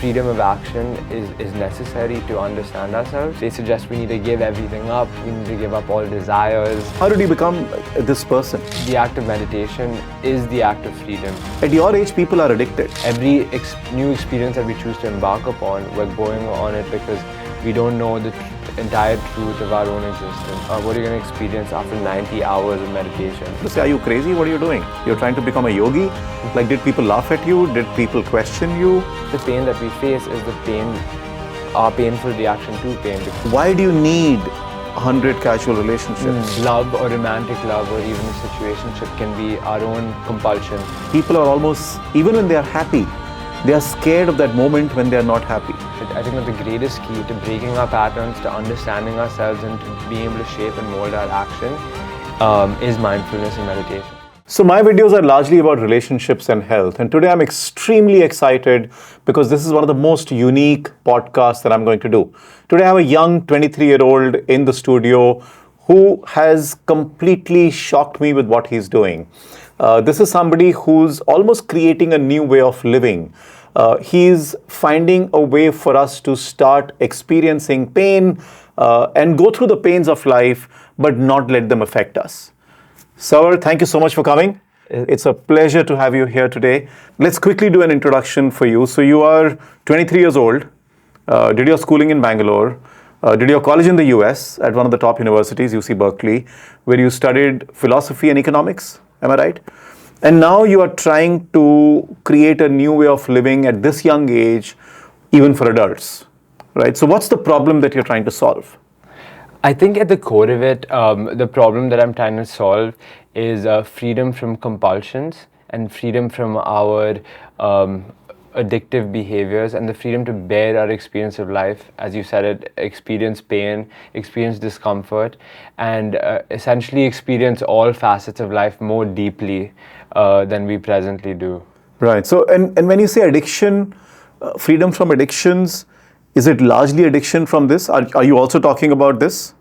freedom of action is necessary to understand ourselves. They suggest we need to give everything up, we need to give up all desires. How did you become this person? The act of meditation is the act of freedom. At your age, people are addicted. Every new experience that we choose to embark upon, we're going on it because we don't know the entire truth of our own existence. What are you going to experience after 90 hours of meditation? They say, are you crazy? What are you doing? You're trying to become a yogi? Like, did people laugh at you? Did people question you? The pain that we face is the pain, our painful reaction to pain. Why do you need 100 casual relationships? Love or romantic love or even a situationship can be our own compulsion. People are almost, even when they are happy, they are scared of that moment when they are not happy. I think that the greatest key to breaking our patterns, to understanding ourselves and to being able to shape and mold our action is mindfulness and meditation. So my videos are largely about relationships and health. And today I'm extremely excited because this is one of the most unique podcasts that I'm going to do. Today I have a young 23-year-old in the studio who has completely shocked me with what he's doing. This is somebody who's almost creating a new way of living. He's finding a way for us to start experiencing pain and go through the pains of life, but not let them affect us. Savr, thank you so much for coming. It's a pleasure to have you here today. Let's quickly do an introduction for you. So you are 23 years old, did your schooling in Bangalore, did your college in the US at one of the top universities, UC Berkeley, where you studied philosophy and economics. Am I right? And now you are trying to create a new way of living at this young age, even for adults, right? So what's the problem that you're trying to solve? I think at the core of it, the problem that I'm trying to solve is freedom from compulsions and freedom from our addictive behaviors and the freedom to bear our experience of life, as you said it, experience pain, experience discomfort, and essentially experience all facets of life more deeply than we presently do. Right. So, and when you say addiction, freedom from addictions, is it largely addiction from this? Are you also talking about this?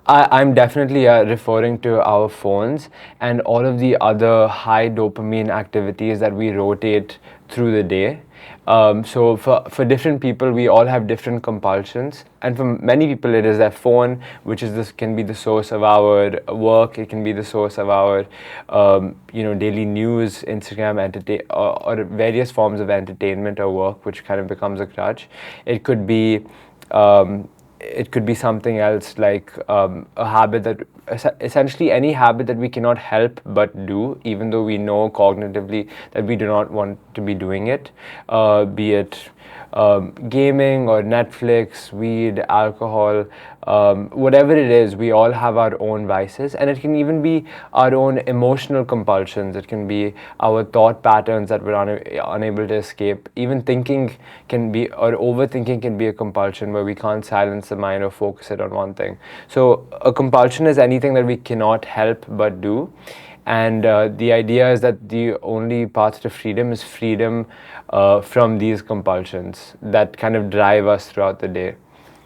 I'm definitely referring to our phones and all of the other high dopamine activities that we rotate through the day. So for different people, we all have different compulsions, and for many people it is their phone, which can be the source of our work. It can be the source of our daily news, Instagram, or various forms of entertainment or work, which kind of becomes a crutch. It could be something else like a habit that essentially any habit that we cannot help but do, even though we know cognitively that we do not want to be doing it, be it gaming or Netflix, weed, alcohol, whatever it is. We all have our own vices, and it can even be our own emotional compulsions. It can be our thought patterns that we're unable to escape. Even thinking can be, or overthinking can be a compulsion where we can't silence the mind or focus it on one thing. So a compulsion is anything that we cannot help but do. And the idea is that the only path to freedom is freedom from these compulsions that kind of drive us throughout the day.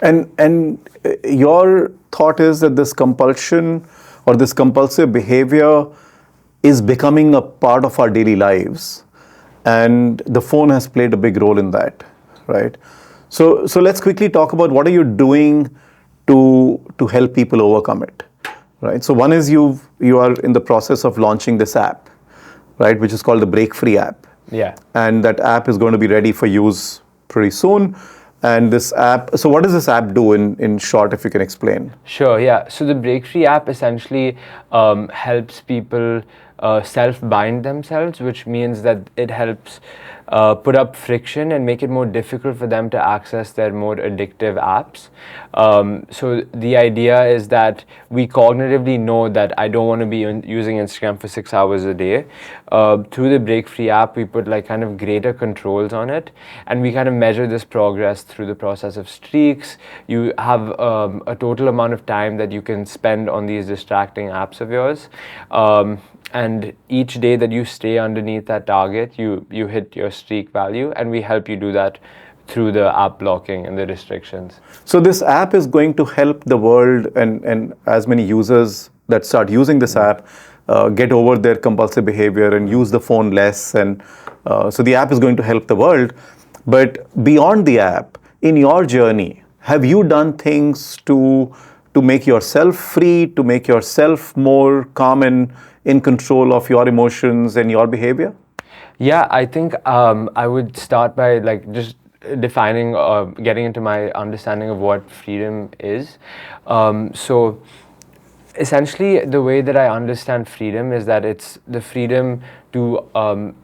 And your thought is that this compulsion or this compulsive behavior is becoming a part of our daily lives, and the phone has played a big role in that, right? So let's quickly talk about what are you doing to help people overcome it. Right. So one is you are in the process of launching this app, right, which is called the Break Free app. Yeah. And that app is going to be ready for use pretty soon. And this app, so what does this app do in short, if you can explain? Sure, yeah. So the Break Free app essentially helps people self-bind themselves, which means that it helps put up friction and make it more difficult for them to access their more addictive apps. So the idea is that we cognitively know that I don't want to be using Instagram for 6 hours a day. Through the Break Free app, we put like kind of greater controls on it, and we kind of measure this progress through the process of streaks. You have a total amount of time that you can spend on these distracting apps of yours. And each day that you stay underneath that target, you hit your streak value, and we help you do that through the app blocking and the restrictions. So this app is going to help the world and as many users that start using this app get over their compulsive behavior and use the phone less. And so the app is going to help the world. But beyond the app, in your journey, have you done things to make yourself free, to make yourself more calm and in control of your emotions and your behavior? Yeah, I think I would start by like just defining, getting into my understanding of what freedom is. So essentially, the way that I understand freedom is that it's the freedom to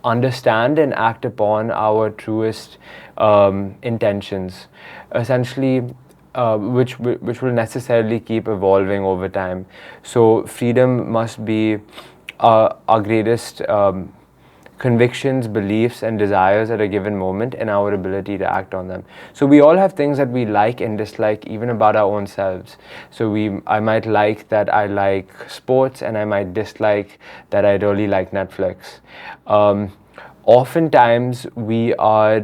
understand and act upon our truest intentions, essentially, which will necessarily keep evolving over time. So freedom must be our greatest convictions, beliefs, and desires at a given moment, and our ability to act on them. So we all have things that we like and dislike, even about our own selves. So I might like that I like sports, and I might dislike that I really like Netflix. Oftentimes, we are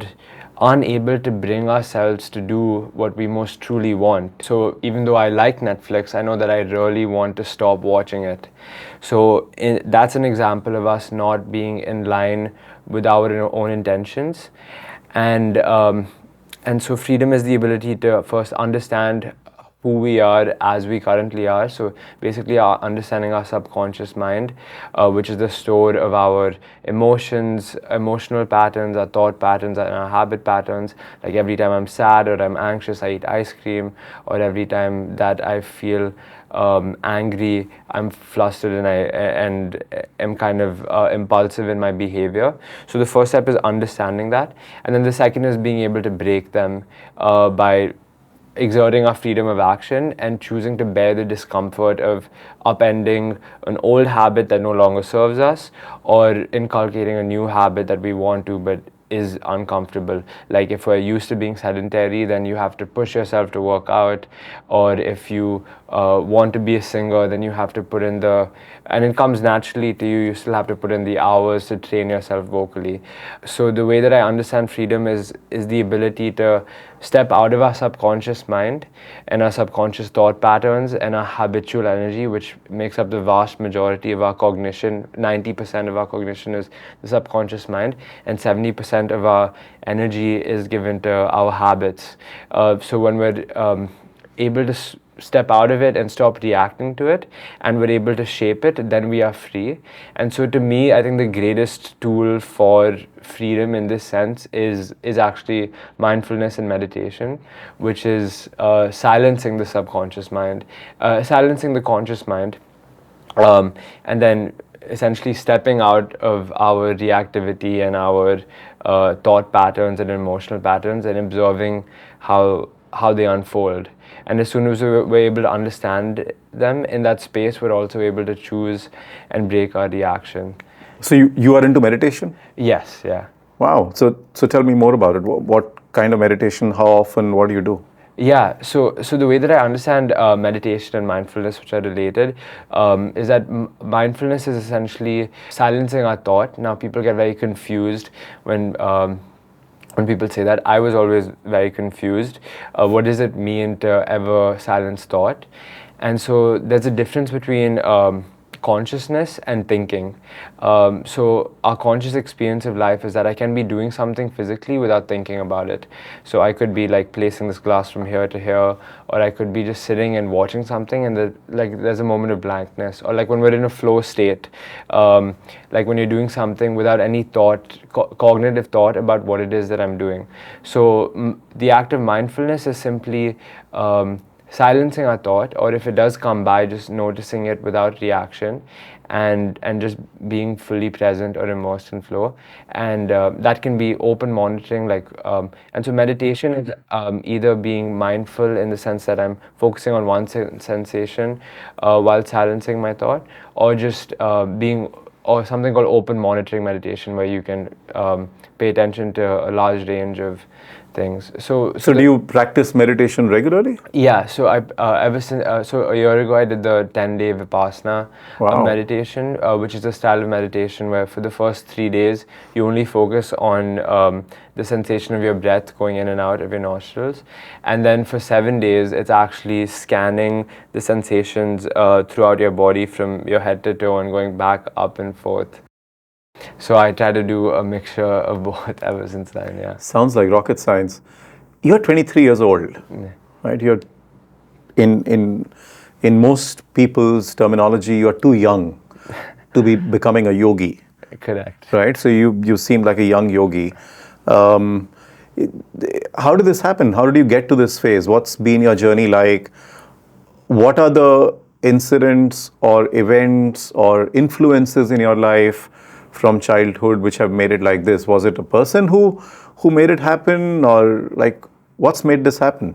unable to bring ourselves to do what we most truly want. So even though I like Netflix, I know that I really want to stop watching it. So that's an example of us not being in line with our own intentions. And so freedom is the ability to first understand who we are as we currently are. So basically, understanding our subconscious mind, which is the store of our emotions, emotional patterns, our thought patterns, and our habit patterns. Like every time I'm sad or I'm anxious, I eat ice cream, or every time that I feel angry, I'm flustered and am kind of impulsive in my behavior. So the first step is understanding that, and then the second is being able to break them by exerting our freedom of action and choosing to bear the discomfort of upending an old habit that no longer serves us, or inculcating a new habit that we want to but is uncomfortable. Like if we're used to being sedentary, then you have to push yourself to work out, or if you want to be a singer, then you have to put in and it comes naturally to you, you still have to put in the hours to train yourself vocally. So the way that I understand freedom is the ability to step out of our subconscious mind and our subconscious thought patterns and our habitual energy, which makes up the vast majority of our cognition. 90% of our cognition is the subconscious mind, and 70% of our energy is given to our habits. So when we're able to step out of it and stop reacting to it, and we're able to shape it, then we are free. And so to me, I think the greatest tool for freedom in this sense is actually mindfulness and meditation, which is silencing the subconscious mind, silencing the conscious mind, and then essentially stepping out of our reactivity and our thought patterns and emotional patterns, and observing how they unfold. And as soon as we're able to understand them in that space, we're also able to choose and break our reaction. So you are into meditation? Yes, yeah. Wow. So tell me more about it. What kind of meditation? How often? What do you do? Yeah, so the way that I understand meditation and mindfulness, which are related, is that mindfulness is essentially silencing our thought. Now, people get very confused when people say that. I was always very confused. What does it mean to ever silence thought? And so there's a difference between consciousness and thinking. So our conscious experience of life is that I can be doing something physically without thinking about it. So I could be like placing this glass from here to here, or I could be just sitting and watching something, and there's a moment of blankness. Or like when we're in a flow state, like when you're doing something without any thought, cognitive thought about what it is that I'm doing. So the act of mindfulness is simply silencing our thought, or if it does come by, just noticing it without reaction, and just being fully present or immersed in flow. And that can be open monitoring, and so meditation is either being mindful in the sense that I'm focusing on one sensation while silencing my thought, or just or something called open monitoring meditation, where you can pay attention to a large range of things. So do you practice meditation regularly? Yeah, so I ever since so a year ago I did the 10-day Vipassana Wow. meditation, which is a style of meditation where for the first 3 days you only focus on the sensation of your breath going in and out of your nostrils, and then for 7 days it's actually scanning the sensations throughout your body from your head to toe and going back up and forth. So I try to do a mixture of both ever since then. Yeah. Sounds like rocket science. You're 23 years old, right? You're in most people's terminology, you're too young to be becoming a yogi, Correct. right? So you seem like a young yogi. Um, how did this happen? How did you get to this phase? What's been your journey like? What are the incidents or events or influences in your life from childhood which have made it like this? Was it a person who made it happen, or like what's made this happen?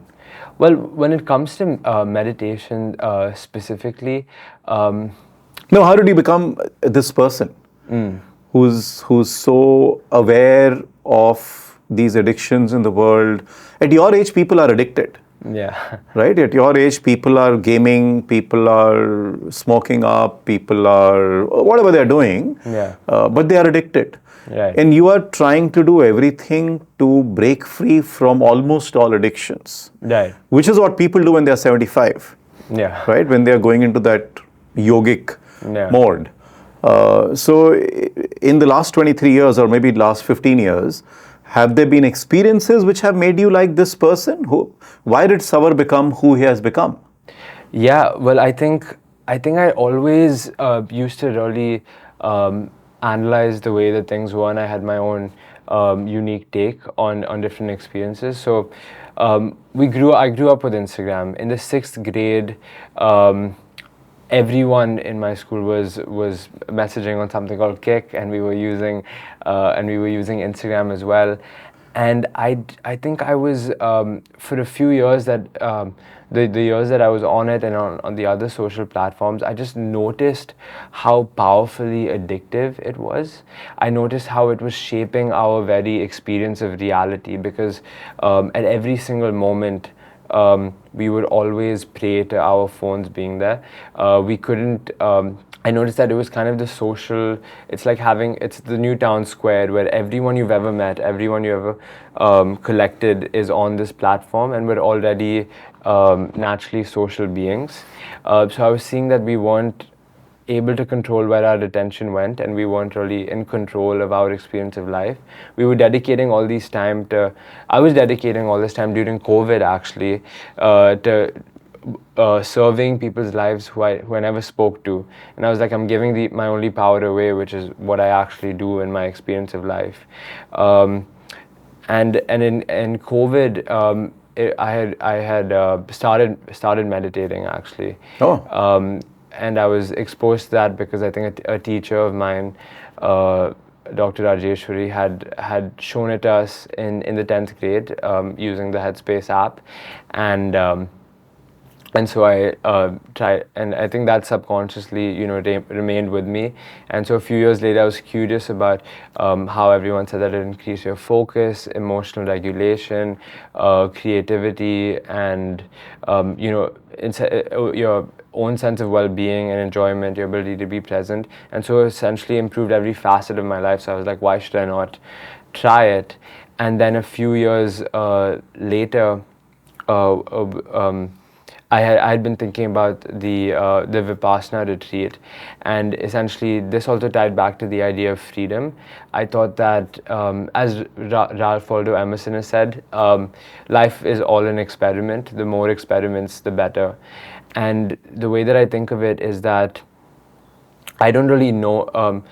Well, when it comes to meditation specifically, No, how did you become this person who's so aware of these addictions in the world? At your age, people are addicted. yeah, Right? At your age, people are gaming, people are smoking up, people are whatever they're doing, Yeah. but they are addicted. Right. And you are trying to do everything to break free from almost all addictions, Right. which is what people do when they're 75, Yeah. right? When they're going into that yogic Yeah. mode. So, in the last 23 years, or maybe last 15 years, have there been experiences which have made you like this person? Why did Savr become who he has become? Yeah, well, I think I always used to really analyze the way that things were, and I had my own unique take on different experiences. So I grew up with Instagram. In the sixth grade, everyone in my school was messaging on something called Kick, and we were using Instagram as well. And I think I was for a few years that the years that I was on it and on the other social platforms, I just noticed how powerfully addictive it was. I noticed how it was shaping our very experience of reality, because at every single moment we would always pray to our phones being there. We couldn't. I noticed that it was kind of the social. It's like it's the new town square where everyone you've ever met, everyone you ever collected is on this platform, and we're already naturally social beings. So I was seeing that we weren't able to control where our attention went, and we weren't really in control of our experience of life. We were dedicating all this time I was dedicating all this time during COVID actually to serving people's lives who I never spoke to, and I was like, I'm giving my only power away, which is what I actually do in my experience of life. And in COVID, I had started meditating actually. Oh. And I was exposed to that because I think a teacher of mine, Dr. Rajeshwari, had shown it to us in the 10th grade using the Headspace app, and so I tried, and I think that subconsciously, remained with me. And so a few years later, I was curious about how everyone said that it increased your focus, emotional regulation, creativity, and your own sense of well-being and enjoyment, your ability to be present. And so essentially improved every facet of my life. So I was like, why should I not try it? And then a few years later, I had been thinking about the Vipassana retreat, and essentially this also tied back to the idea of freedom. I thought that, as Ralph Waldo Emerson has said, life is all an experiment. The more experiments, the better. And the way that I think of it is that I don't really know.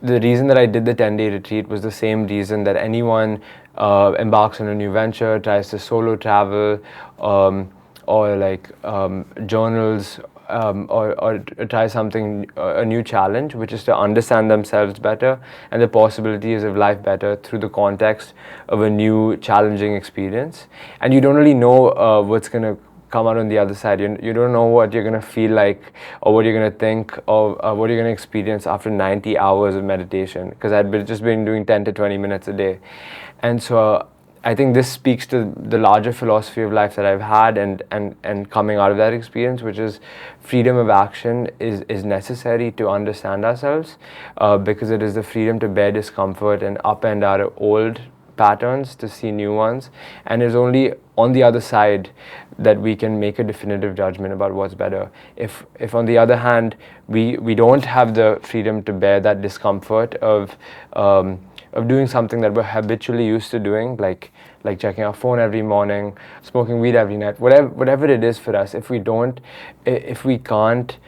The reason that I did the 10-day retreat was the same reason that anyone embarks on a new venture, tries to solo travel, or journals, or try something, a new challenge, which is to understand themselves better and the possibilities of life better through the context of a new challenging experience. And you don't really know what's going to come out on the other side. You don't know what you're going to feel like, or what you're going to think, or what you're going to experience after 90 hours of meditation, because just been doing 10 to 20 minutes a day. And so I think this speaks to the larger philosophy of life that I've had, and coming out of that experience, which is freedom of action is necessary to understand ourselves, because it is the freedom to bear discomfort and upend our old patterns, to see new ones, and it's only on the other side that we can make a definitive judgment about what's better. If on the other hand we don't have the freedom to bear that discomfort of doing something that we're habitually used to doing, like checking our phone every morning, smoking weed every night, whatever it is for us, if we can't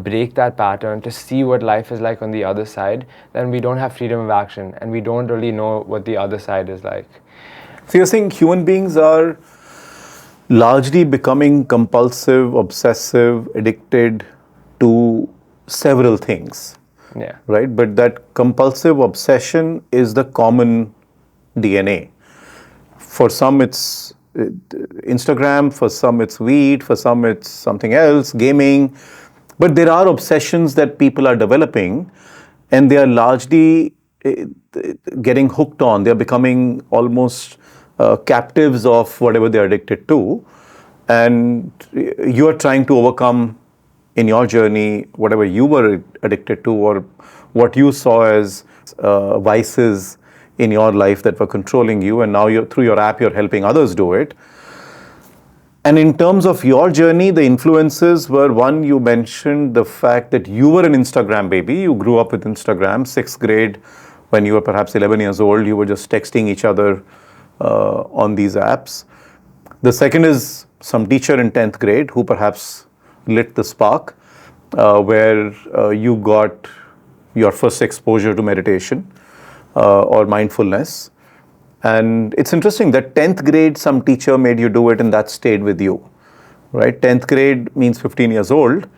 break that pattern to see what life is like on the other side, then we don't have freedom of action, and we don't really know what the other side is like. So you're saying human beings are largely becoming compulsive, obsessive, addicted to several things. Yeah. Right? But that compulsive obsession is the common DNA. For some, it's Instagram, for some, it's weed, for some, it's something else, gaming. But there are obsessions that people are developing, and they are largely getting hooked on. They're becoming almost captives of whatever they're addicted to. And you are trying to overcome in your journey whatever you were addicted to, or what you saw as vices in your life that were controlling you, and now through your app you're helping others do it. And in terms of your journey, the influences were, one, you mentioned the fact that you were an Instagram baby. You grew up with Instagram. 6th grade, when you were perhaps 11 years old, you were just texting each other on these apps. The second is some teacher in 10th grade who perhaps lit the spark, where you got your first exposure to meditation or mindfulness. And it's interesting that 10th grade, some teacher made you do it, and that stayed with you, right? 10th grade means 15 years old,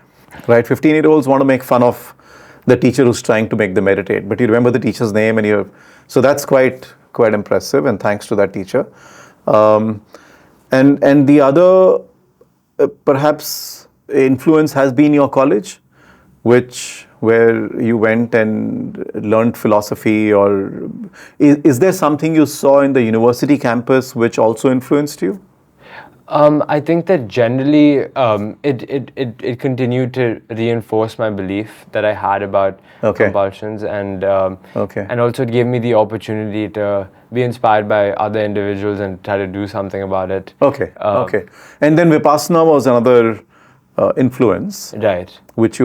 right? 15-year-olds want to make fun of the teacher who's trying to make them meditate, but you remember the teacher's name, and so that's quite impressive, and thanks to that teacher. And the other perhaps influence has been your college, where you went and learned philosophy, or is there something you saw in the university campus which also influenced you? I think that generally it continued to reinforce my belief that I had about compulsions, and also it gave me the opportunity to be inspired by other individuals and try to do something about it. Okay. And then Vipassana was another influence. Right.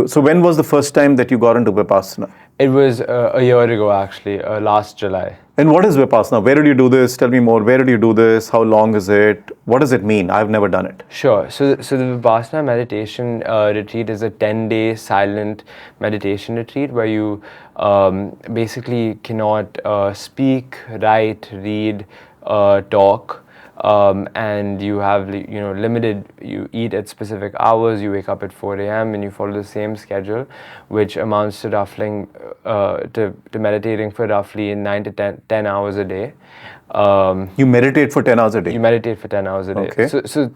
So when was the first time that you got into Vipassana? It was a year ago, actually, last July. And what is Vipassana? Where did you do this? Tell me more. Where did you do this? How long is it? What does it mean? I've never done it. Sure. So the Vipassana meditation retreat is a 10-day silent meditation retreat where you basically cannot speak, write, read, talk. And you have limited. You eat at specific hours. You wake up at 4 a.m. and you follow the same schedule, which amounts to roughly to meditating for roughly 9 to 10 hours a day. You meditate for 10 hours a day? You meditate for 10 hours a day. Okay. So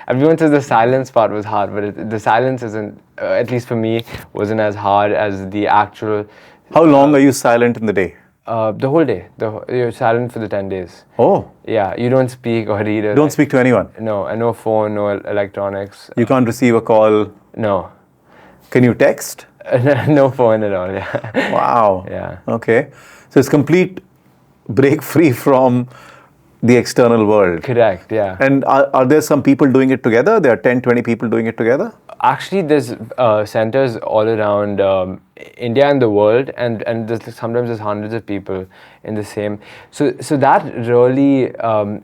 everyone says the silence part was hard, but the silence isn't, at least for me, wasn't as hard as the actual. How long are you silent in the day? The whole day. You're silent for the 10 days. Oh. Yeah, you don't speak or read. Don't speak to anyone? No, and no phone, no electronics. You can't receive a call? No. Can you text? No phone at all, yeah. Wow. Yeah. Okay. So it's complete break free from the external world. Correct, yeah. And are there some people doing it together? There are 10, 20 people doing it together? Actually, there's centers all around India and the world, and sometimes there's hundreds of people in the same. So that really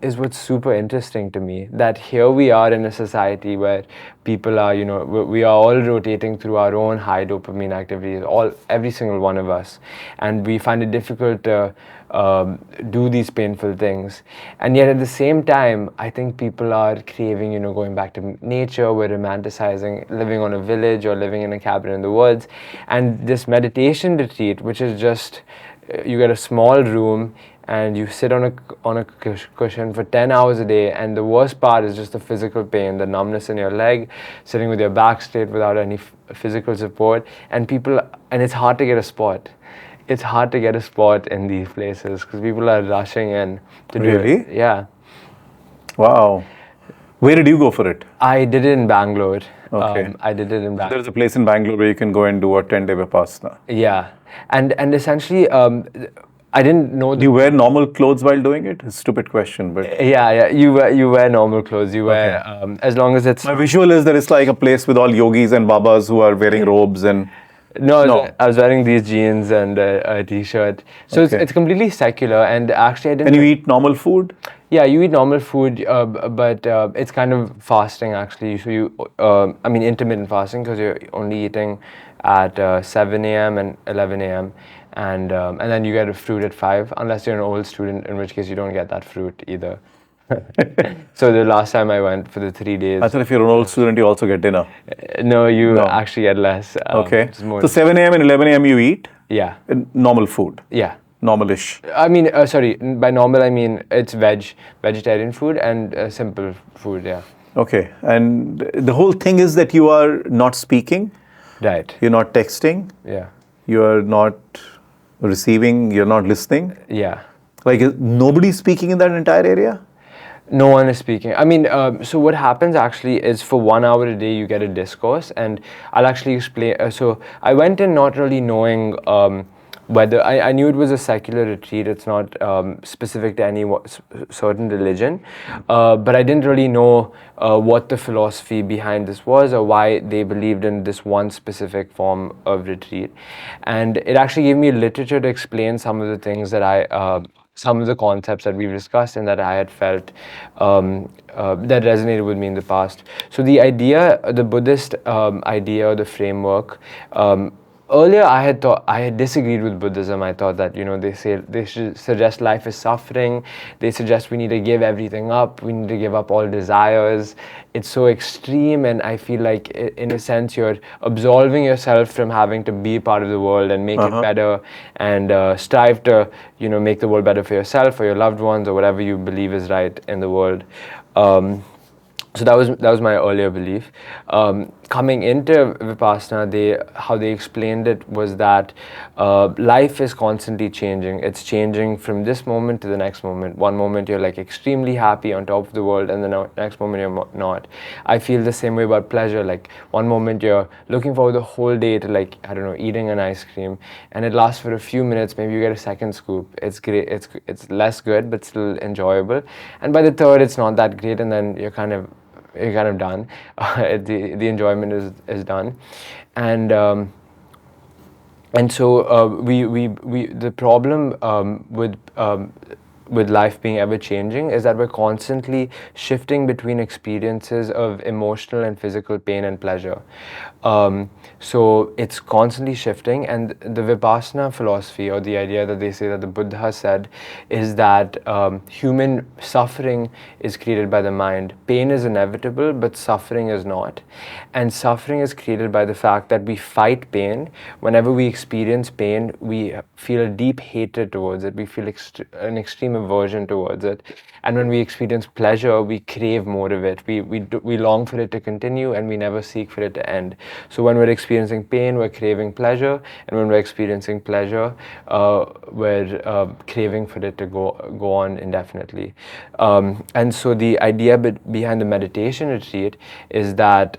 is what's super interesting to me, that here we are in a society where people are, we are all rotating through our own high dopamine activities, every single one of us, and we find it difficult to do these painful things. And yet at the same time, I think people are craving, going back to nature. We're romanticizing living on a village or living in a cabin in the woods. And this meditation retreat, which is just, you get a small room and you sit on a cushion for 10 hours a day, and the worst part is just the physical pain, the numbness in your leg, sitting with your back straight without any physical support, and it's hard to get a spot. It's hard to get a spot in these places because people are rushing in to do it. Really? Yeah. Wow. Where did you go for it? I did it in Bangalore. Okay. I did it in Bangalore. There's a place in Bangalore where you can go and do a 10-day Vipassana. Yeah. And essentially, I didn't know Do you wear normal clothes while doing it? It's a stupid question, but yeah, you wear normal clothes. You Okay. wear as long as it's my visual is that it's like a place with all yogis and babas who are wearing robes and no. no. I was wearing these jeans and a t-shirt, so Okay. it's completely secular. And actually, I And you didn't. eat normal food? Yeah, you eat normal food, but it's kind of fasting actually. So I mean, intermittent fasting because you're only eating at 7 a.m. and 11 a.m. And then you get a fruit at 5, unless you're an old student, in which case you don't get that fruit either. So the last time I went for the 3 days, I thought if you're an old student, you also get dinner. no, you No. actually get less. Okay. It's more, So 7 a.m. and 11 a.m. you eat yeah, normal food, yeah. normalish. I mean, sorry. By normal, I mean it's vegetarian food and simple food. Yeah. Okay. And the whole thing is that you are not speaking, Right. you're not texting, Yeah. you are not receiving, you're not listening. Yeah. Like is nobody speaking in that entire area? No one is speaking. I mean, so what happens actually is for 1 hour a day you get a discourse, and I'll actually explain. So I went in not really knowing whether I knew it was a secular retreat. It's not specific to any certain religion, but I didn't really know what the philosophy behind this was or why they believed in this one specific form of retreat. And it actually gave me literature to explain some of the things that some of the concepts that we've discussed and that I had felt that resonated with me in the past. So the idea, the Buddhist idea or the framework, earlier I had disagreed with Buddhism. I thought that they say they should suggest life is suffering. They suggest we need to give everything up. We need to give up all desires. It's so extreme, and I feel like in a sense you're absolving yourself from having to be part of the world and make it better and strive to make the world better for yourself or your loved ones or whatever you believe is right in the world. So that was my earlier belief. Coming into Vipassana, how they explained it was that life is constantly changing. It's changing from this moment to the next moment. One moment you're like extremely happy on top of the world, and the next moment you're not. I feel the same way about pleasure. Like one moment you're looking forward the whole day to, like, I don't know, eating an ice cream, and it lasts for a few minutes. Maybe you get a second scoop. It's great. It's less good, but still enjoyable. And by the third, it's not that great, and then you're kind of done. The enjoyment is done, and so we the problem with life being ever changing is that we're constantly shifting between experiences of emotional and physical pain and pleasure. So it's constantly shifting, and the Vipassana philosophy, or the idea that they say that the Buddha said, is that human suffering is created by the mind. Pain is inevitable, but suffering is not. And suffering is created by the fact that we fight pain. Whenever we experience pain, we feel a deep hatred towards it. We feel an extreme aversion towards it. And when we experience pleasure, we crave more of it. We long for it to continue, and we never seek for it to end. So when we're experiencing pain, we're craving pleasure, and when we're experiencing pleasure, we're craving for it to go on indefinitely. And so the idea behind the meditation retreat is that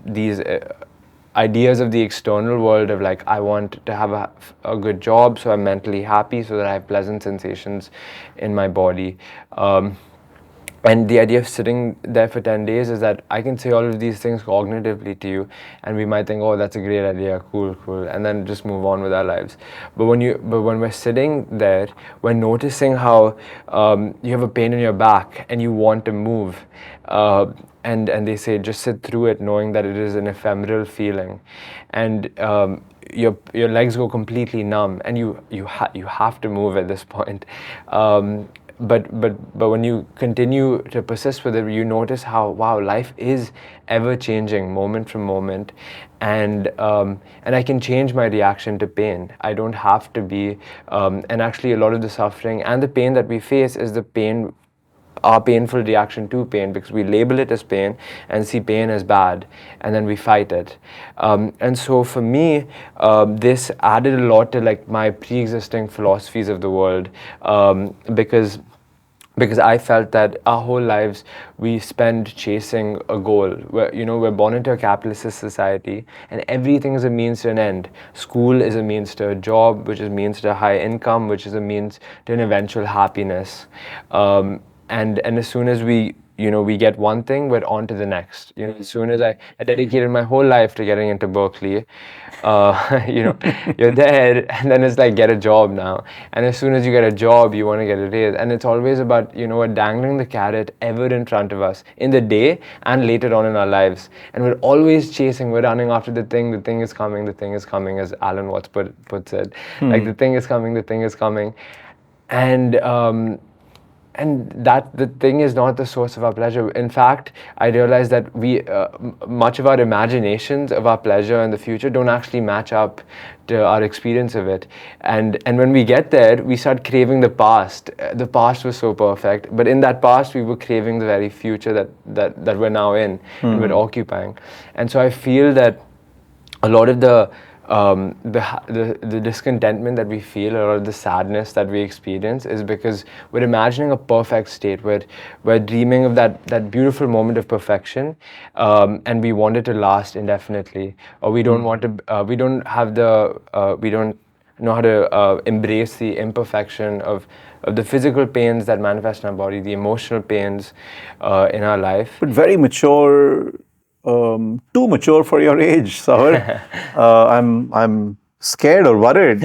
these ideas of the external world of, like, I want to have a good job, so I'm mentally happy, so that I have pleasant sensations in my body. And the idea of sitting there for 10 days is that I can say all of these things cognitively to you, and we might think, oh, that's a great idea, cool, and then just move on with our lives. But when we're sitting there, we're noticing how you have a pain in your back and you want to move. And they say just sit through it, knowing that it is an ephemeral feeling, and your legs go completely numb, and you have to move at this point. But when you continue to persist with it, you notice how, wow, life is ever changing, moment from moment, and I can change my reaction to pain. I don't have to be, and actually a lot of the suffering and the pain that we face is our painful reaction to pain, because we label it as pain and see pain as bad, and then we fight it. And so for me, this added a lot to, like, my pre-existing philosophies of the world, because because I felt that our whole lives we spend chasing a goal. We're born into a capitalist society, and everything is a means to an end. School is a means to a job, which is means to a high income, which is a means to an eventual happiness. And as soon as we get one thing, we're on to the next. As soon as I dedicated my whole life to getting into Berkeley, you're there, and then it's like, get a job now. And as soon as you get a job, you want to get a raise. And it's always about, we're dangling the carrot ever in front of us in the day and later on in our lives. And we're always chasing, we're running after the thing is coming, the thing is coming, as Alan Watts puts it. Like, the thing is coming, the thing is coming. And that the thing is not the source of our pleasure. In fact, I realized that much of our imaginations of our pleasure in the future don't actually match up to our experience of it. And when we get there, we start craving the past. The past was so perfect, but in that past, we were craving the very future that we're now in and we're occupying. And so I feel that a lot of the discontentment that we feel, or the sadness that we experience, is because we're imagining a perfect state. We're dreaming of that beautiful moment of perfection, and we want it to last indefinitely. Or we don't want to. We don't know how to embrace the imperfection of the physical pains that manifest in our body, the emotional pains in our life. But very mature. Too mature for your age, Savr. I'm scared or worried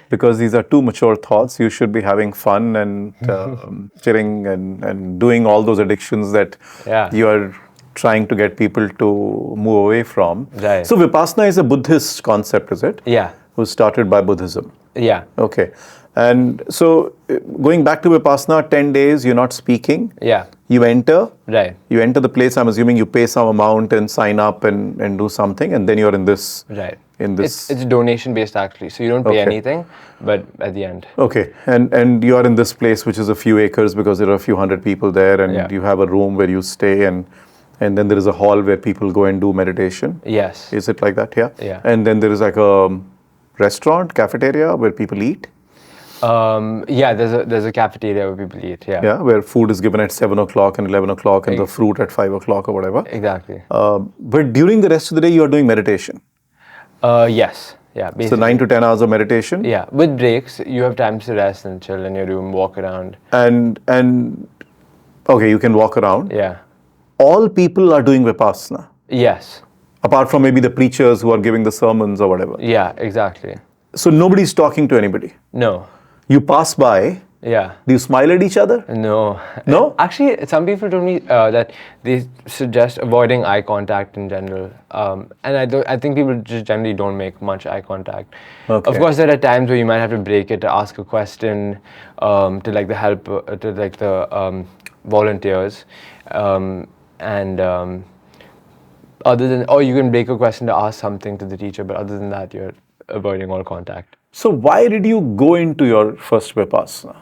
because these are too mature thoughts. You should be having fun and chilling and doing all those addictions that you are trying to get people to move away from. Right. So Vipassana is a Buddhist concept, is it? Yeah. It was started by Buddhism. Yeah. Okay. And so going back to Vipassana, 10 days, you're not speaking. Yeah. You enter. Right. You enter the place, I'm assuming you pay some amount and sign up and do something, and then you're in this. Right. In this. It's donation based actually, so you don't pay anything, but at the end. Okay. And you are in this place, which is a few acres, because there are a few hundred people there, and you have a room where you stay, and then there is a hall where people go and do meditation. Yes. Is it like that? Yeah. Yeah. And then there is like a restaurant, cafeteria where people eat. There's a cafeteria where people eat. Yeah. Yeah, where food is given at 7 o'clock and 11 o'clock, and the fruit at 5 o'clock or whatever. Exactly. But during the rest of the day, you are doing meditation. Yes. Yeah. Basically. So 9 to 10 hours of meditation. Yeah. With breaks, you have time to rest and chill in your room, walk around. And okay, you can walk around. Yeah. All people are doing Vipassana. Yes. Apart from maybe the preachers who are giving the sermons or whatever. Yeah. Exactly. So nobody's talking to anybody. No. You pass by. Yeah. Do you smile at each other? No. No? Actually, some people told me that they suggest avoiding eye contact in general. And I think people just generally don't make much eye contact. Okay. Of course, there are times where you might have to break it to ask a question to like the help, to like the volunteers. Other than, or you can break a question to ask something to the teacher, but other than that, you're avoiding all contact. So why did you go into your first Vipassana?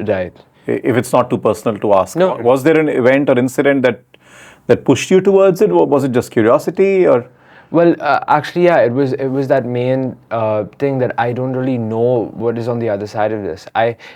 Right. If it's not too personal to ask. No. Was there an event or incident that pushed you towards it? Or was it just curiosity or? Well, actually, yeah, it was that main thing that I don't really know what is on the other side of this.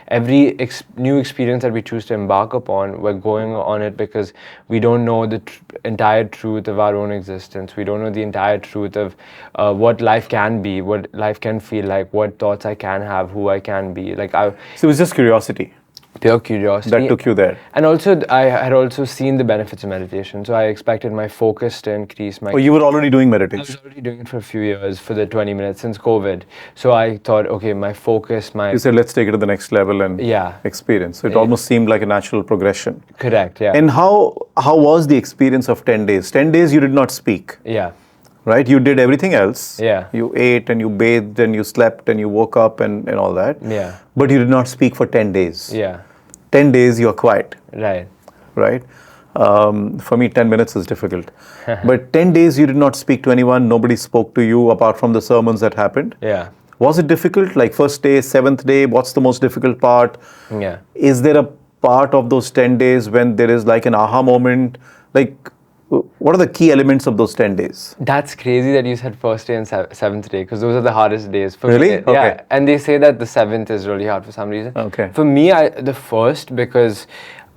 Every new experience that we choose to embark upon, we're going on it because we don't know the entire truth of our own existence. We don't know the entire truth of what life can be, what life can feel like, what thoughts I can have, who I can be. So it was just curiosity. Pure curiosity. That took you there. And also, I had also seen the benefits of meditation, so I expected my focus to increase. Oh, you were already doing I meditation? was already doing it for a few years, for the 20 minutes since COVID. So I thought, okay, my focus, You said, let's take it to the next level and experience. So it almost seemed like a natural progression. Correct, yeah. And how was the experience of 10 days? 10 days you did not speak. Yeah. Right? You did everything else. Yeah. You ate and you bathed and you slept and you woke up and all that. Yeah. But you did not speak for 10 days. Yeah. 10 days you are quiet. Right. Right? For me, 10 minutes is difficult. But 10 days you did not speak to anyone. Nobody spoke to you apart from the sermons that happened. Yeah. Was it difficult? Like first day, seventh day, what's the most difficult part? Yeah. Is there a part of those 10 days when there is like an aha moment? Like, What are the key elements of those 10 days? That's crazy that you said first day and seventh day, because those are the hardest days for Really? me. Okay. Yeah, and they say that the seventh is really hard for some reason. Okay. For me, the first, because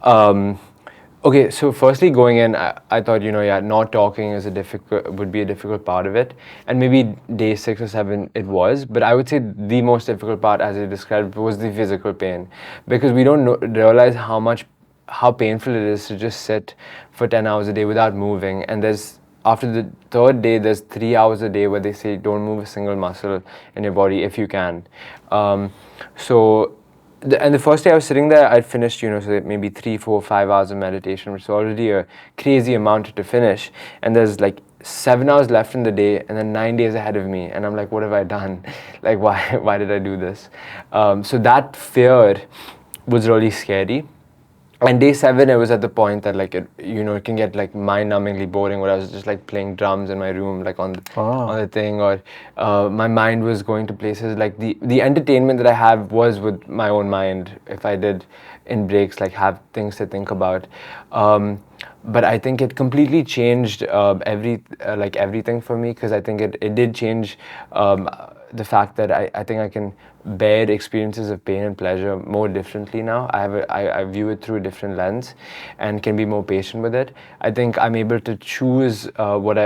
okay, so firstly going in, I thought, not talking would be a difficult part of it, and maybe day 6 or 7 it was, but I would say the most difficult part, as I described, was the physical pain, because we don't realize how painful it is to just sit for 10 hours a day without moving, and after the third day, there's 3 hours a day where they say don't move a single muscle in your body if you can. And the first day I was sitting there, I'd finished, so maybe 3, 4, 5 hours of meditation, which is already a crazy amount to finish. And there's like 7 hours left in the day, and then 9 days ahead of me. And I'm like, what have I done? Like, why did I do this? So that fear was really scary. And day 7, it was at the point that it can get like mind-numbingly boring, where I was just like playing drums in my room, like on the thing, or my mind was going to places. Like the entertainment that I have was with my own mind. If I did in breaks, like have things to think about. But I think it completely changed everything for me, because I think it did change the fact that I think I can bear experiences of pain and pleasure more differently now. I view it through a different lens and can be more patient with it. I think I'm able to choose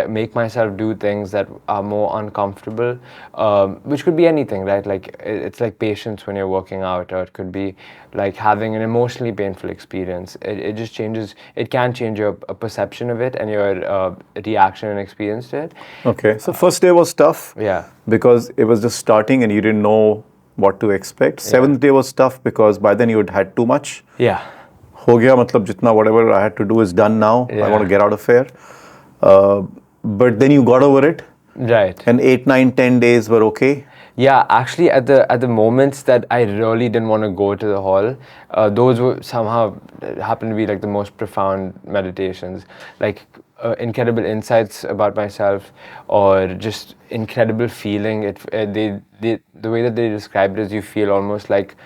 make myself do things that are more uncomfortable, which could be anything, right? Like it's like patience when you're working out, or it could be like having an emotionally painful experience. It just changes. It can change your perception of it and your reaction and experience to it. Okay, so first day was tough. Yeah. Because it was just starting and you didn't know what to expect. Seventh day was tough because by then you had had too much. Yeah. Ho gaya, matlab jitna whatever I had to do is done now. Yeah. I want to get out of here. But then you got over it. Right. And 8, 9, 10 days were okay. Yeah, actually, at the moments that I really didn't want to go to the hall, those were somehow happened to be like the most profound meditations, like incredible insights about myself, or just incredible feeling. The way that they described it is you feel almost like,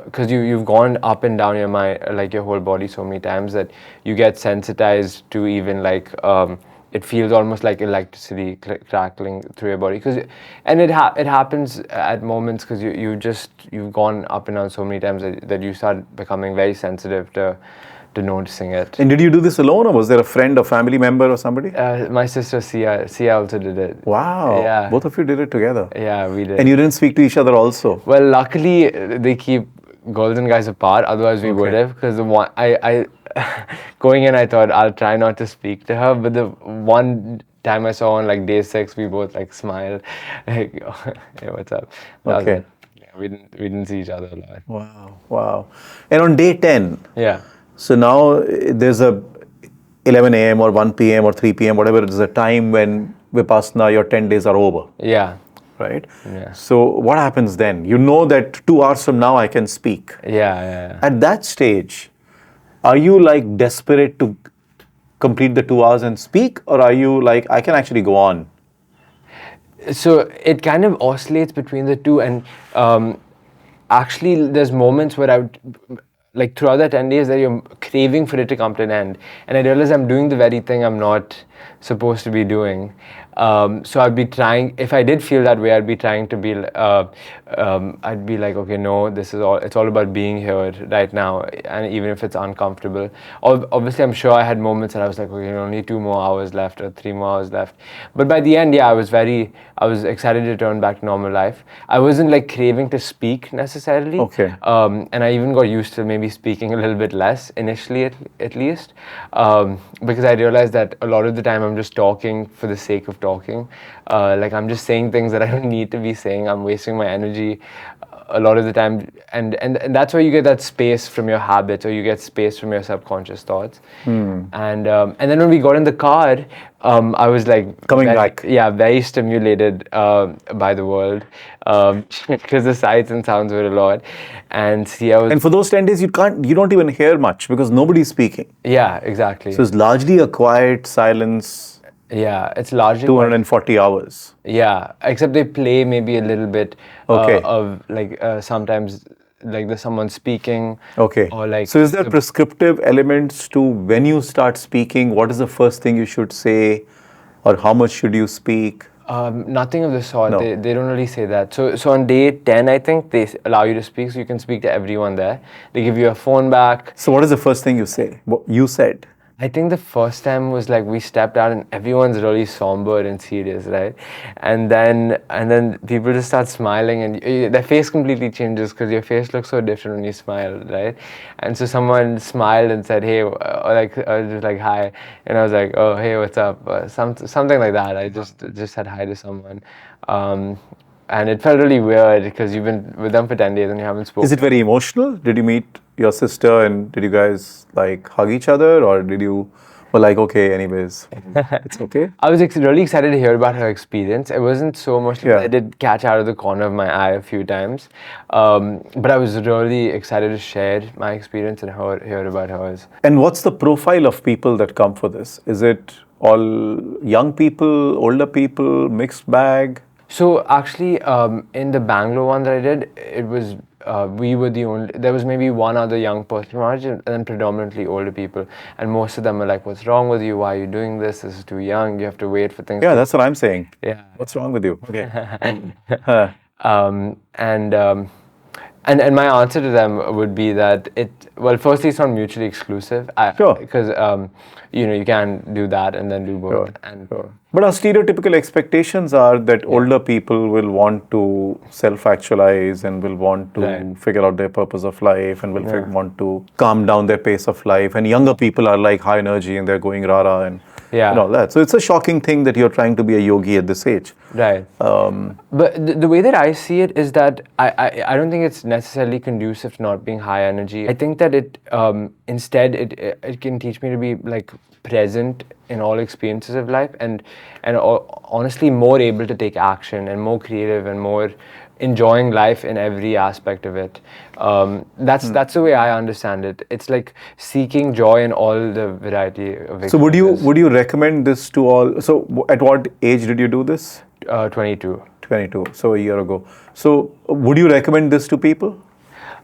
because you've gone up and down your mind, like your whole body so many times, that you get sensitized to even like. It feels almost like electricity crackling through your body, and it happens at moments, because you've gone up and down so many times that you start becoming very sensitive to noticing it. And did you do this alone, or was there a friend or family member or somebody? My sister Sia also did it. Wow. Yeah. Both of you did it together. Yeah, we did. And you didn't speak to each other also? Well, luckily they keep girls and guys apart. Otherwise, we would have, because the one I going in, I thought I'll try not to speak to her. But the one time I saw on like day 6, we both like smiled, like, hey, what's up? That was it. Yeah, we didn't see each other a lot. Wow. And on day 10. Yeah. So now there's a 11 a.m. or 1 p.m. or 3 p.m. whatever it is, a time when Vipassana, your 10 days are over. Yeah. Right? Yeah. So what happens then? You know that 2 hours from now I can speak. Yeah. At that stage, are you like desperate to complete the 2 hours and speak, or are you like, I can actually go on? So it kind of oscillates between the two, and actually there's moments where I would, like throughout that 10 days, that you're craving for it to come to an end, and I realize I'm doing the very thing I'm not supposed to be doing. So I'd be trying, if I did feel that way, I'd be trying to be, I'd be like, okay, no, it's all about being here right now, and even if it's uncomfortable. Obviously, I'm sure I had moments that I was like, okay, only 2 more hours left or 3 more hours left. But by the end, yeah, I was excited to return back to normal life. I wasn't like craving to speak necessarily. Okay. And I even got used to maybe speaking a little bit less initially, at least, because I realized that a lot of the time I'm just talking for the sake of talking. Like I'm just saying things that I don't need to be saying. I'm wasting my energy a lot of the time, and that's where you get that space from your habits, or you get space from your subconscious thoughts. And then when we got in the car, I was like back. Yeah, very stimulated by the world, because the sights and sounds were a lot. And And for those 10 days, you don't even hear much because nobody's speaking. Yeah, exactly. So it's largely a quiet silence. Yeah, it's largely 240 hours. Yeah, except they play maybe a little bit Okay. of like sometimes like there's someone speaking. Okay. Or like so is there prescriptive elements to when you start speaking? What is the first thing you should say, or how much should you speak? Nothing of the sort. No. They don't really say that. So on day 10, I think they allow you to speak, so you can speak to everyone there. They give you a phone back. So what is the first thing you say? What you said? I think the first time was like we stepped out and everyone's really somber and serious, right? And then people just start smiling and their face completely changes because your face looks so different when you smile, right? And so someone smiled and said, "Hey," just like hi, and I was like, "Oh, hey, what's up?" Something like that. I just said hi to someone. And it felt really weird because you've been with them for 10 days and you haven't spoken. Is it very emotional? Did you meet your sister and did you guys like hug each other, or did you were like, okay, anyways, it's okay? I was really excited to hear about her experience. It wasn't so emotional. Yeah. I did catch out of the corner of my eye a few times. But I was really excited to share my experience and hear about hers. And what's the profile of people that come for this? Is it all young people, older people, mixed bag? So actually, in the Bangalore one that I did, it was we were the only. There was maybe one other young person, and then predominantly older people. And most of them were like, "What's wrong with you? Why are you doing this? This is too young. You have to wait for things." Yeah, that's what I'm saying. Yeah. What's wrong with you? Okay. And my answer to them would be that firstly, it's not mutually exclusive. Sure. Because you can do that and then do both. Sure, And sure. But our stereotypical expectations are that older people will want to self-actualize and will want to Right. figure out their purpose of life and will want to calm down their pace of life. And younger people are like high energy and they're going rara and all that. So it's a shocking thing that you're trying to be a yogi at this age. Right. But the way that I see it is that I don't think it's necessarily conducive to not being high energy. I think that it instead it can teach me to be like present in all experiences of life and honestly more able to take action and more creative and more enjoying life in every aspect of it. That's the way I understand it. It's like seeking joy in all the variety of experiences. So would you recommend this to all? So at what age did you do this? 22. 22. So a year ago. So would you recommend this to people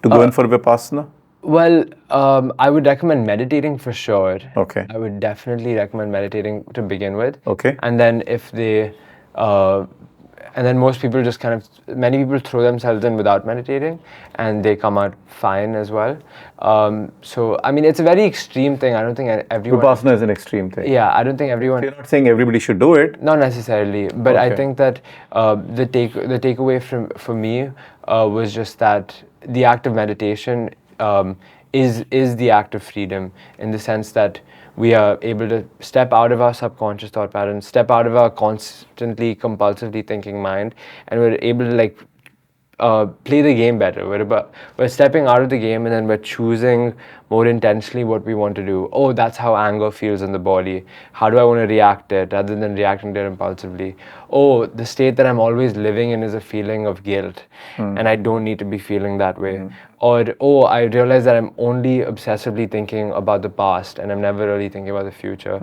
to go in for Vipassana? Well, I would recommend meditating for sure. Okay. I would definitely recommend meditating to begin with. Okay. And then and then most people just many people throw themselves in without meditating and they come out fine as well. So, I mean, it's a very extreme thing. I don't think everyone... Vipassana is an extreme thing. Yeah, I don't think everyone... You're not saying everybody should do it. Not necessarily, but I think that the takeaway for me was just that the act of meditation is the act of freedom in the sense that we are able to step out of our subconscious thought patterns, step out of our constantly compulsively thinking mind, and we're able to play the game better. We're stepping out of the game and then we're choosing more intentionally what we want to do. Oh, that's how anger feels in the body. How do I want to react to it rather than reacting to it impulsively? Oh, the state that I'm always living in is a feeling of guilt and I don't need to be feeling that way. Or, oh, I realize that I'm only obsessively thinking about the past and I'm never really thinking about the future.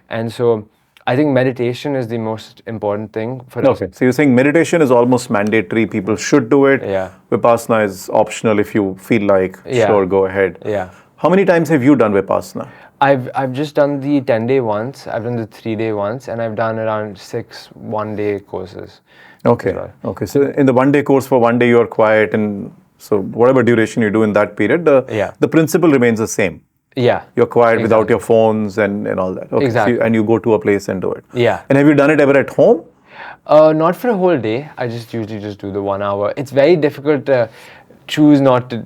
And so I think meditation is the most important thing for us. Okay, so you're saying meditation is almost mandatory, people should do it. Yeah. Vipassana is optional if you feel like, sure, go ahead. Yeah. How many times have you done Vipassana? I've just done the 10-day once, I've done the 3-day once, and I've done around 6 one-day courses. Okay. Okay. So in the 1-day course for 1 day you are quiet, and so whatever duration you do in that period, the principle remains the same. Yeah. You're quiet without your phones and all that. Okay. Exactly. So and you go to a place and do it. Yeah. And have you done it ever at home? Not for a whole day. I usually just do the 1 hour. It's very difficult to choose not to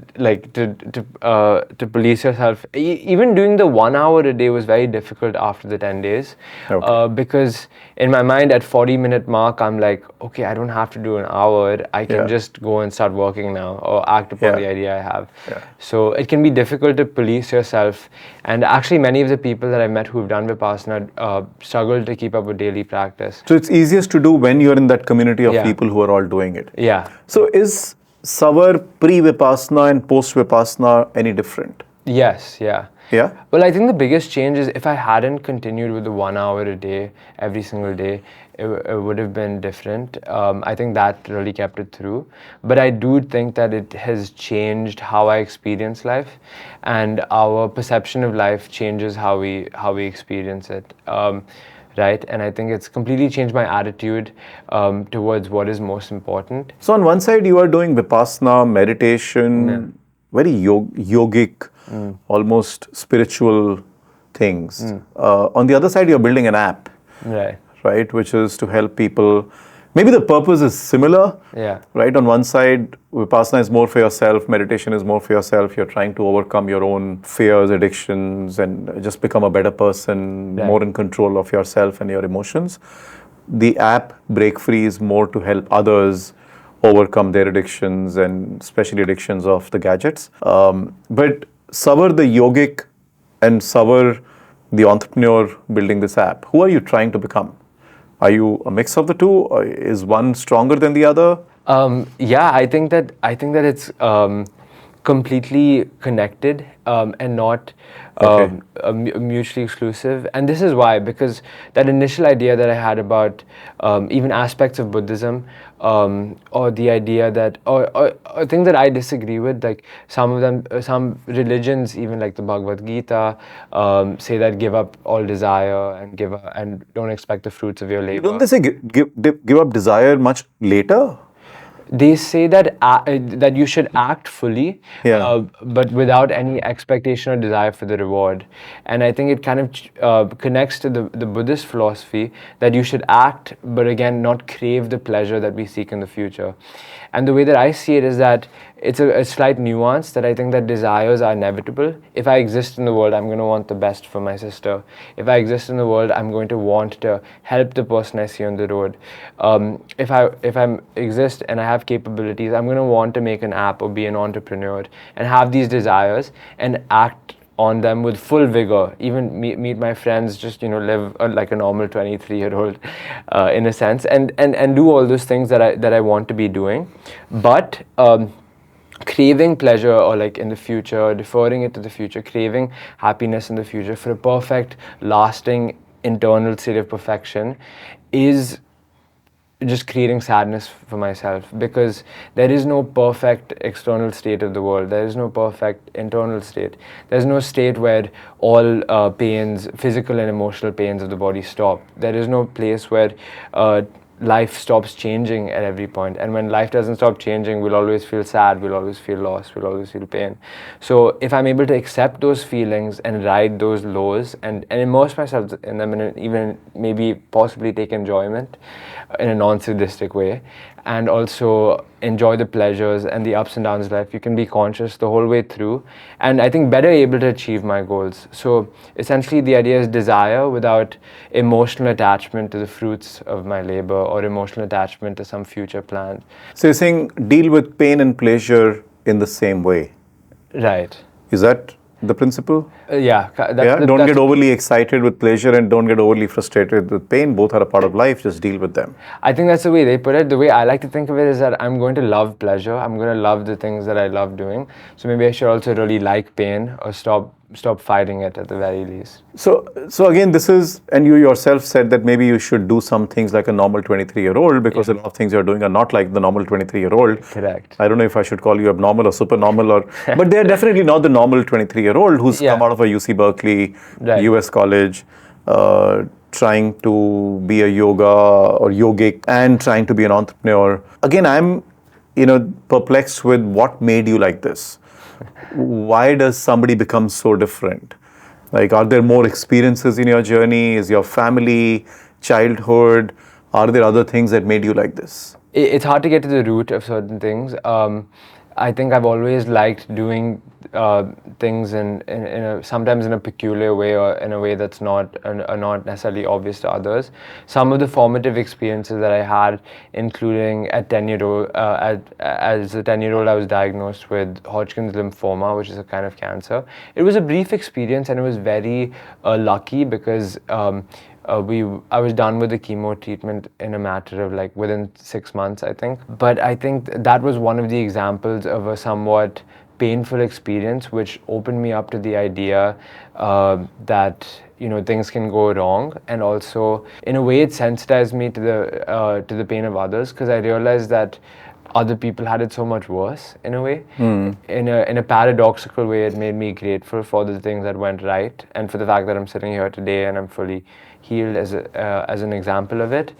to police yourself. Even doing the 1 hour a day was very difficult after the 10 days. Okay. Because in my mind at 40-minute mark, I'm like, okay, I don't have to do an hour. I can just go and start working now or act upon the idea I have. So it can be difficult to police yourself. And actually many of the people that I met who've done Vipassana struggle to keep up with daily practice. So it's easiest to do when you're in that community of people who are all doing it. Yeah. So is Savr pre-Vipassana and post-Vipassana any different? Yes, yeah. Yeah? Well, I think the biggest change is if I hadn't continued with the 1 hour a day, every single day, it would have been different. I think that really kept it through. But I do think that it has changed how I experience life, and our perception of life changes how we experience it. Right? And I think it's completely changed my attitude towards what is most important. So on one side, you are doing Vipassana, meditation, very yogic, almost spiritual things. On the other side, you're building an app, Right. right, which is to help people. Maybe the purpose is similar, Yeah. right? On one side, Vipassana is more for yourself, meditation is more for yourself. You're trying to overcome your own fears, addictions, and just become a better person, Right. more in control of yourself and your emotions. The app Break Free is more to help others overcome their addictions, and especially addictions of the gadgets. But Savr the yogic and Savr the entrepreneur building this app, who are you trying to become? Are you a mix of the two? Or is one stronger than the other? Yeah, I think that it's completely connected and not mutually exclusive. And this is why, because that initial idea that I had about even aspects of Buddhism, or the idea that, or things that I disagree with, like some of them, some religions, even like the Bhagavad Gita, say that give up all desire and don't expect the fruits of your labor. Don't they say give up desire much later? They say that that you should act fully, Yeah. but without any expectation or desire for the reward. And I think it kind of connects to the Buddhist philosophy that you should act, but again, not crave the pleasure that we seek in the future. And the way that I see it is that it's a slight nuance that I think that desires are inevitable. If I exist in the world, I'm going to want the best for my sister. If I exist in the world, I'm going to want to help the person I see on the road. If I exist and I have capabilities, I'm going to want to make an app or be an entrepreneur and have these desires and act on them with full vigor. Even meet my friends, just live like a normal 23-year-old in a sense, and do all those things that I want to be doing, but craving pleasure, or like in the future, deferring it to the future, craving happiness in the future for a perfect, lasting internal state of perfection, is just creating sadness for myself, because there is no perfect external state of the world. There is no perfect internal state. There's no state where all pains, physical and emotional pains of the body stop. There is no place where life stops changing at every point. And when life doesn't stop changing, we'll always feel sad, we'll always feel lost, we'll always feel pain. So if I'm able to accept those feelings and ride those lows and immerse myself in them, and even maybe possibly take enjoyment in a non-sadistic way, and also enjoy the pleasures and the ups and downs of life, you can be conscious the whole way through, and I think better able to achieve my goals. So essentially the idea is desire without emotional attachment to the fruits of my labor or emotional attachment to some future plan. So you're saying deal with pain and pleasure in the same way. Right. Is that the principle? Yeah. Don't get overly excited with pleasure and don't get overly frustrated with pain. Both are a part of life. Just deal with them. I think that's the way they put it. The way I like to think of it is that I'm going to love pleasure. I'm going to love the things that I love doing. So maybe I should also really like pain, or stop fighting it at the very least. So again, this is, and you yourself said that maybe you should do some things like a normal 23-year-old, because a lot of things you're doing are not like the normal 23-year-old. Correct. I don't know if I should call you abnormal or supernormal, but they're definitely not the normal 23-year-old who's come out of a UC Berkeley, US college, trying to be a yoga or yogic and trying to be an entrepreneur. Again, I'm perplexed with what made you like this. Why does somebody become so different? Like, are there more experiences in your journey? Is your family, childhood, are there other things that made you like this? It's hard to get to the root of certain things. I think I've always liked doing things sometimes in a peculiar way, or in a way that's not necessarily obvious to others. Some of the formative experiences that I had, including at 10-year-old, as a 10-year-old, I was diagnosed with Hodgkin's lymphoma, which is a kind of cancer. It was a brief experience, and it was very lucky, because I was done with the chemo treatment in a matter of within 6 months, I think. But I think that was one of the examples of a somewhat painful experience which opened me up to the idea that things can go wrong, and also in a way it sensitized me to the pain of others, because I realized that other people had it so much worse in a way. In a paradoxical way, it made me grateful for the things that went right, and for the fact that I'm sitting here today and I'm fully healed as an example of it.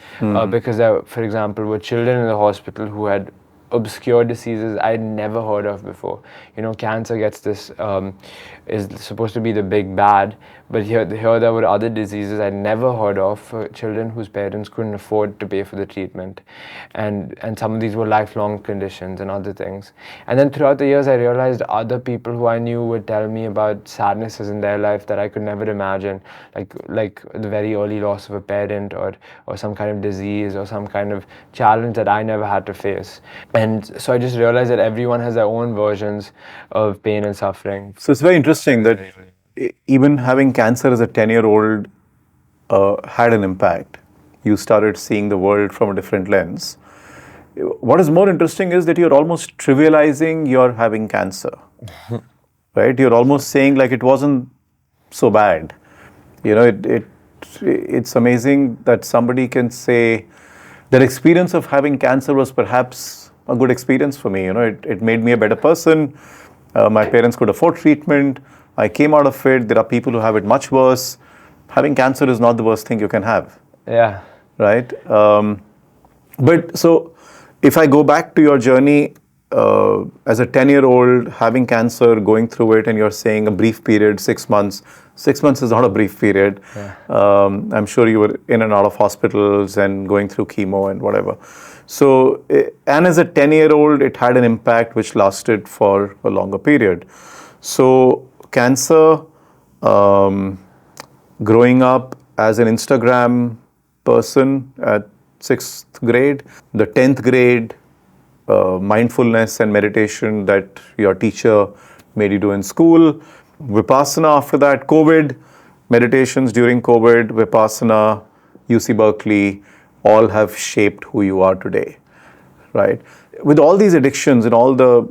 Because for example, were children in the hospital who had obscure diseases I'd never heard of before. Cancer gets this, is supposed to be the big bad, but here there were other diseases I'd never heard of for children whose parents couldn't afford to pay for the treatment. And some of these were lifelong conditions and other things. And then throughout the years, I realized other people who I knew would tell me about sadnesses in their life that I could never imagine, like the very early loss of a parent, or some kind of disease, or some kind of challenge that I never had to face. And so I just realized that everyone has their own versions of pain and suffering. So it's very interesting that even having cancer as a 10-year-old had an impact. You started seeing the world from a different lens. What is more interesting is that you're almost trivializing your having cancer, right? You're almost saying like it wasn't so bad. It's amazing that somebody can say that experience of having cancer was perhaps a good experience for me. It made me a better person. My parents could afford treatment. I came out of it. There are people who have it much worse. Having cancer is not the worst thing you can have. Yeah. Right? But so if I go back to your journey as a 10-year-old, having cancer, going through it, and you're saying a brief period, 6 months. 6 months is not a brief period. Yeah. I'm sure you were in and out of hospitals and going through chemo and whatever. So, and as a 10-year-old, it had an impact which lasted for a longer period. So, cancer, growing up as an Instagram person at 6th grade, the 10th grade, mindfulness and meditation that your teacher made you do in school, Vipassana after that, COVID, meditations during COVID, Vipassana, UC Berkeley, all have shaped who you are today, right? With all these addictions and all the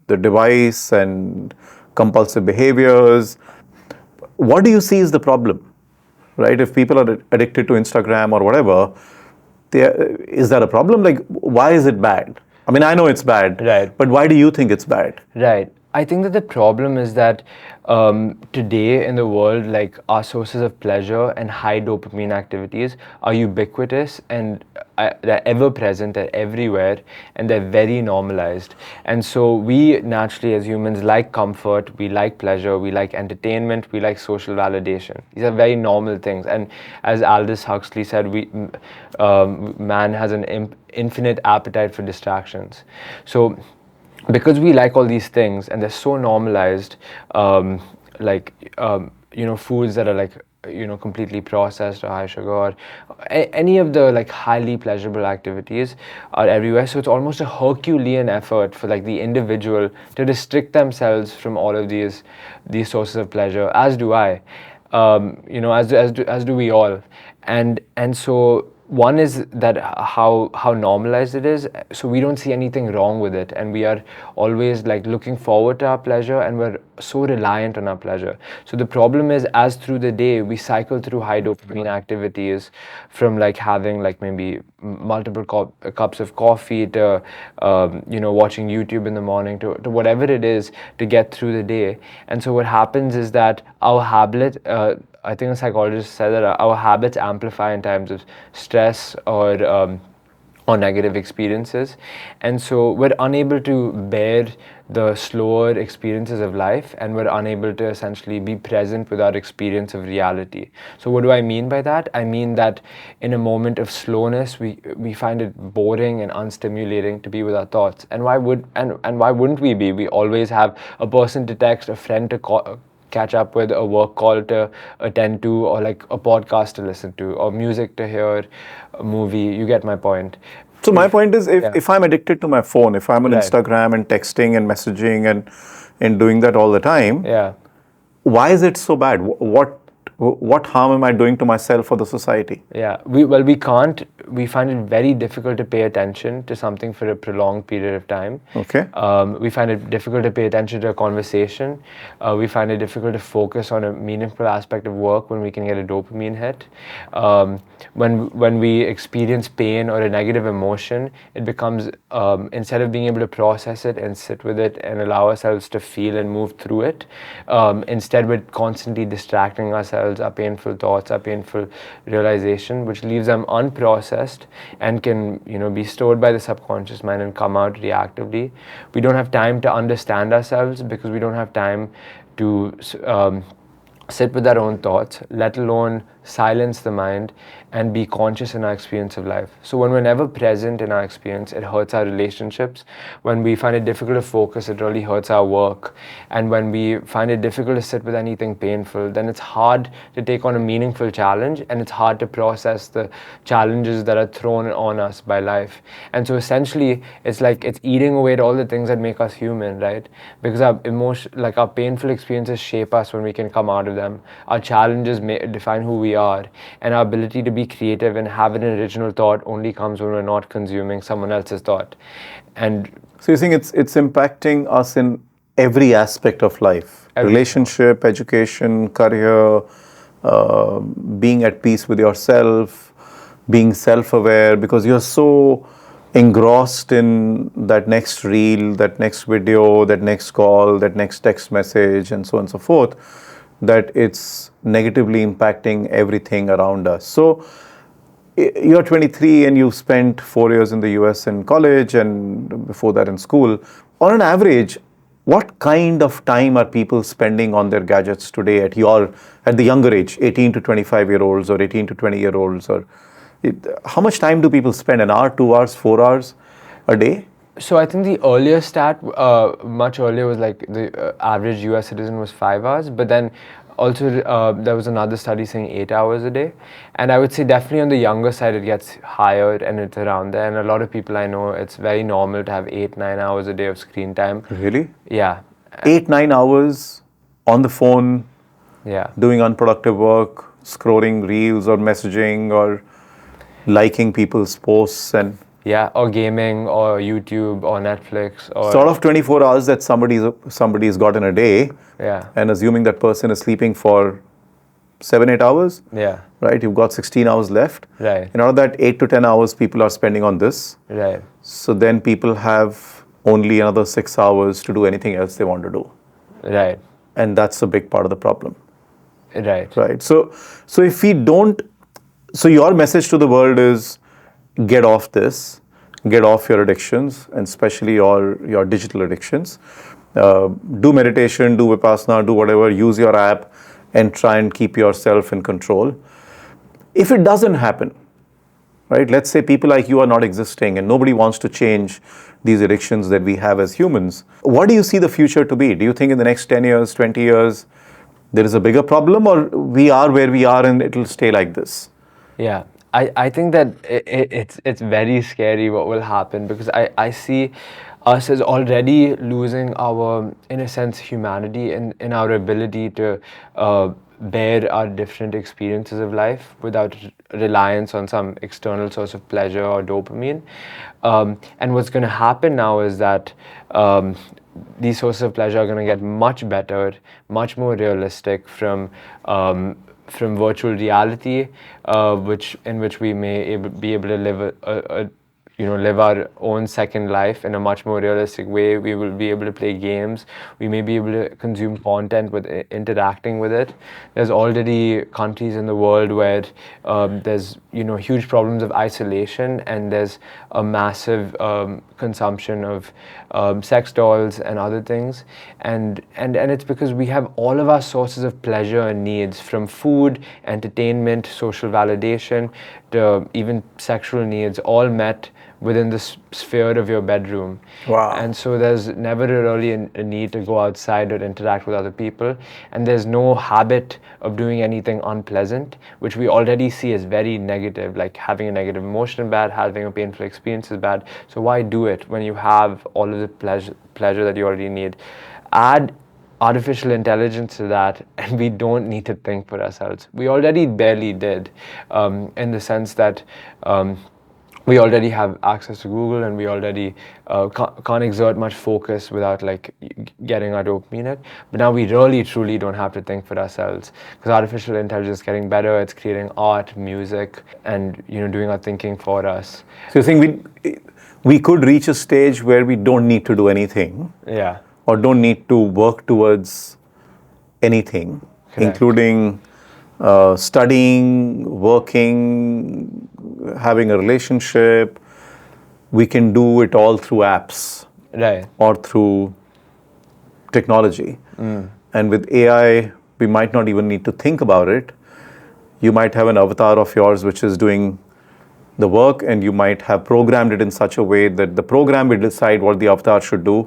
device and compulsive behaviors, what do you see is the problem, right? If people are addicted to Instagram or whatever, is that a problem? Like, why is it bad? I mean, I know it's bad, right? But why do you think it's bad? Right. I think that the problem is that today in the world, like, our sources of pleasure and high dopamine activities are ubiquitous, and they're ever present, they're everywhere, and they're very normalized. And so we naturally as humans like comfort, we like pleasure, we like entertainment, we like social validation. These are very normal things. And as Aldous Huxley said, man has an infinite appetite for distractions. So because we like all these things and they're so normalized, foods that are like, completely processed or high sugar, or any of the like highly pleasurable activities are everywhere. So it's almost a Herculean effort for like the individual to restrict themselves from all of these sources of pleasure, as do I, as do we all. And so one is that how normalized it is, so we don't see anything wrong with it, and we are always like looking forward to our pleasure, and we're so reliant on our pleasure. So the problem is, as through the day we cycle through high dopamine activities, from like having like maybe multiple cups of coffee to watching YouTube in the morning, to whatever it is to get through the day. And so what happens is that our habit, I think a psychologist said that our habits amplify in times of stress or negative experiences. And so we're unable to bear the slower experiences of life, and we're unable to essentially be present with our experience of reality. So what do I mean by that? I mean that in a moment of slowness, we find it boring and unstimulating to be with our thoughts. And why wouldn't we be? We always have a person to text, a friend to call, catch up with, a work call to attend to, or like a podcast to listen to, or music to hear, a movie. You get my point. So my point is, if I'm addicted to my phone, if I'm on Right. Instagram and texting and messaging and doing that all the time, Yeah. why is it so bad? What harm am I doing to myself or the society? Yeah, we can't we find it very difficult to pay attention to something for a prolonged period of time. Okay. We find it difficult to pay attention to a conversation. We find it difficult to focus on a meaningful aspect of work when we can get a dopamine hit. When we experience pain or a negative emotion, it becomes, instead of being able to process it and sit with it and allow ourselves to feel and move through it, instead we're constantly distracting ourselves, our painful thoughts, our painful realization, which leaves them unprocessed and can, be stored by the subconscious mind and come out reactively. We don't have time to understand ourselves because we don't have time to sit with our own thoughts, let alone silence the mind and be conscious in our experience of life. So when we're never present in our experience, it hurts our relationships. When we find it difficult to focus, it really hurts our work. And when we find it difficult to sit with anything painful, then it's hard to take on a meaningful challenge, and it's hard to process the challenges that are thrown on us by life. And so essentially, it's like it's eating away at all the things that make us human, right? Because our our painful experiences shape us when we can come out of them. Our challenges define who we are, and our ability to be creative and have an original thought only comes when we're not consuming someone else's thought. And so you think it's impacting us in every aspect of life: relationship, education, career, being at peace with yourself, being self-aware, because you're so engrossed in that next reel, that next video, that next call, that next text message, and so on and so forth, that it's negatively impacting everything around us. So you're 23 and you've spent 4 years in the US in college and before that in school. On an average, what kind of time are people spending on their gadgets today at the younger age, 18 to 25-year-olds or 18 to 20-year-olds? How much time do people spend? An hour, 2 hours, 4 hours a day? So I think the earlier stat, much earlier, was like the average US citizen was 5 hours, but then also there was another study saying 8 hours a day. And I would say definitely on the younger side it gets higher and it's around there. And a lot of people I know, it's very normal to have 8-9 hours a day of screen time. Really? Yeah. 8-9 hours on the phone, yeah, doing unproductive work, scrolling reels or messaging or liking people's posts and... Yeah, or gaming, or YouTube, or Netflix, or sort of 24 hours that somebody's got in a day. Yeah. And assuming that person is sleeping for 7-8 hours. Yeah. Right? You've got 16 hours left. Right. And out of that, 8 to 10 hours people are spending on this. Right. So then people have only another 6 hours to do anything else they want to do. Right. And that's a big part of the problem. Right. Right. So if we don't, so your message to the world is, get off this, get off your addictions, and especially your digital addictions. Do meditation, do Vipassana, do whatever, use your app and try and keep yourself in control. If it doesn't happen, right, let's say people like you are not existing and nobody wants to change these addictions that we have as humans, what do you see the future to be? Do you think in the next 10 years, 20 years, there is a bigger problem, or we are where we are and it'll stay like this? Yeah. I think that it's very scary what will happen, because I see us as already losing our, in a sense, humanity in our ability to bear our different experiences of life without reliance on some external source of pleasure or dopamine. And what's going to happen now is that these sources of pleasure are going to get much better, much more realistic from virtual reality, in which we may be able to live live our own second life in a much more realistic way. We will be able to play games. We may be able to consume content with interacting with it. There's already countries in the world where there's huge problems of isolation, and there's a massive consumption of sex dolls and other things, and it's because we have all of our sources of pleasure and needs, from food, entertainment, social validation, to even sexual needs, all met within the sphere of your bedroom. Wow. And so there's never really a need to go outside or interact with other people, and there's no habit of doing anything unpleasant, which we already see as very negative, like having a negative emotion is bad, having a painful experience is bad. So why do it when you have all of the pleasure that you already need? Add artificial intelligence to that, and we don't need to think for ourselves. We already barely did, in the sense that we already have access to Google, and we already can't exert much focus without like getting our dopamine hit. But now we really truly don't have to think for ourselves, because artificial intelligence is getting better. It's creating art, music, and doing our thinking for us. So you're saying we could reach a stage where we don't need to do anything, Yeah. or don't need to work towards anything, Correct. including studying, working, having a relationship. We can do it all through apps, Right. or through technology. And with AI, we might not even need to think about it. You might have an avatar of yours which is doing the work, and you might have programmed it in such a way that the program will decide what the avatar should do,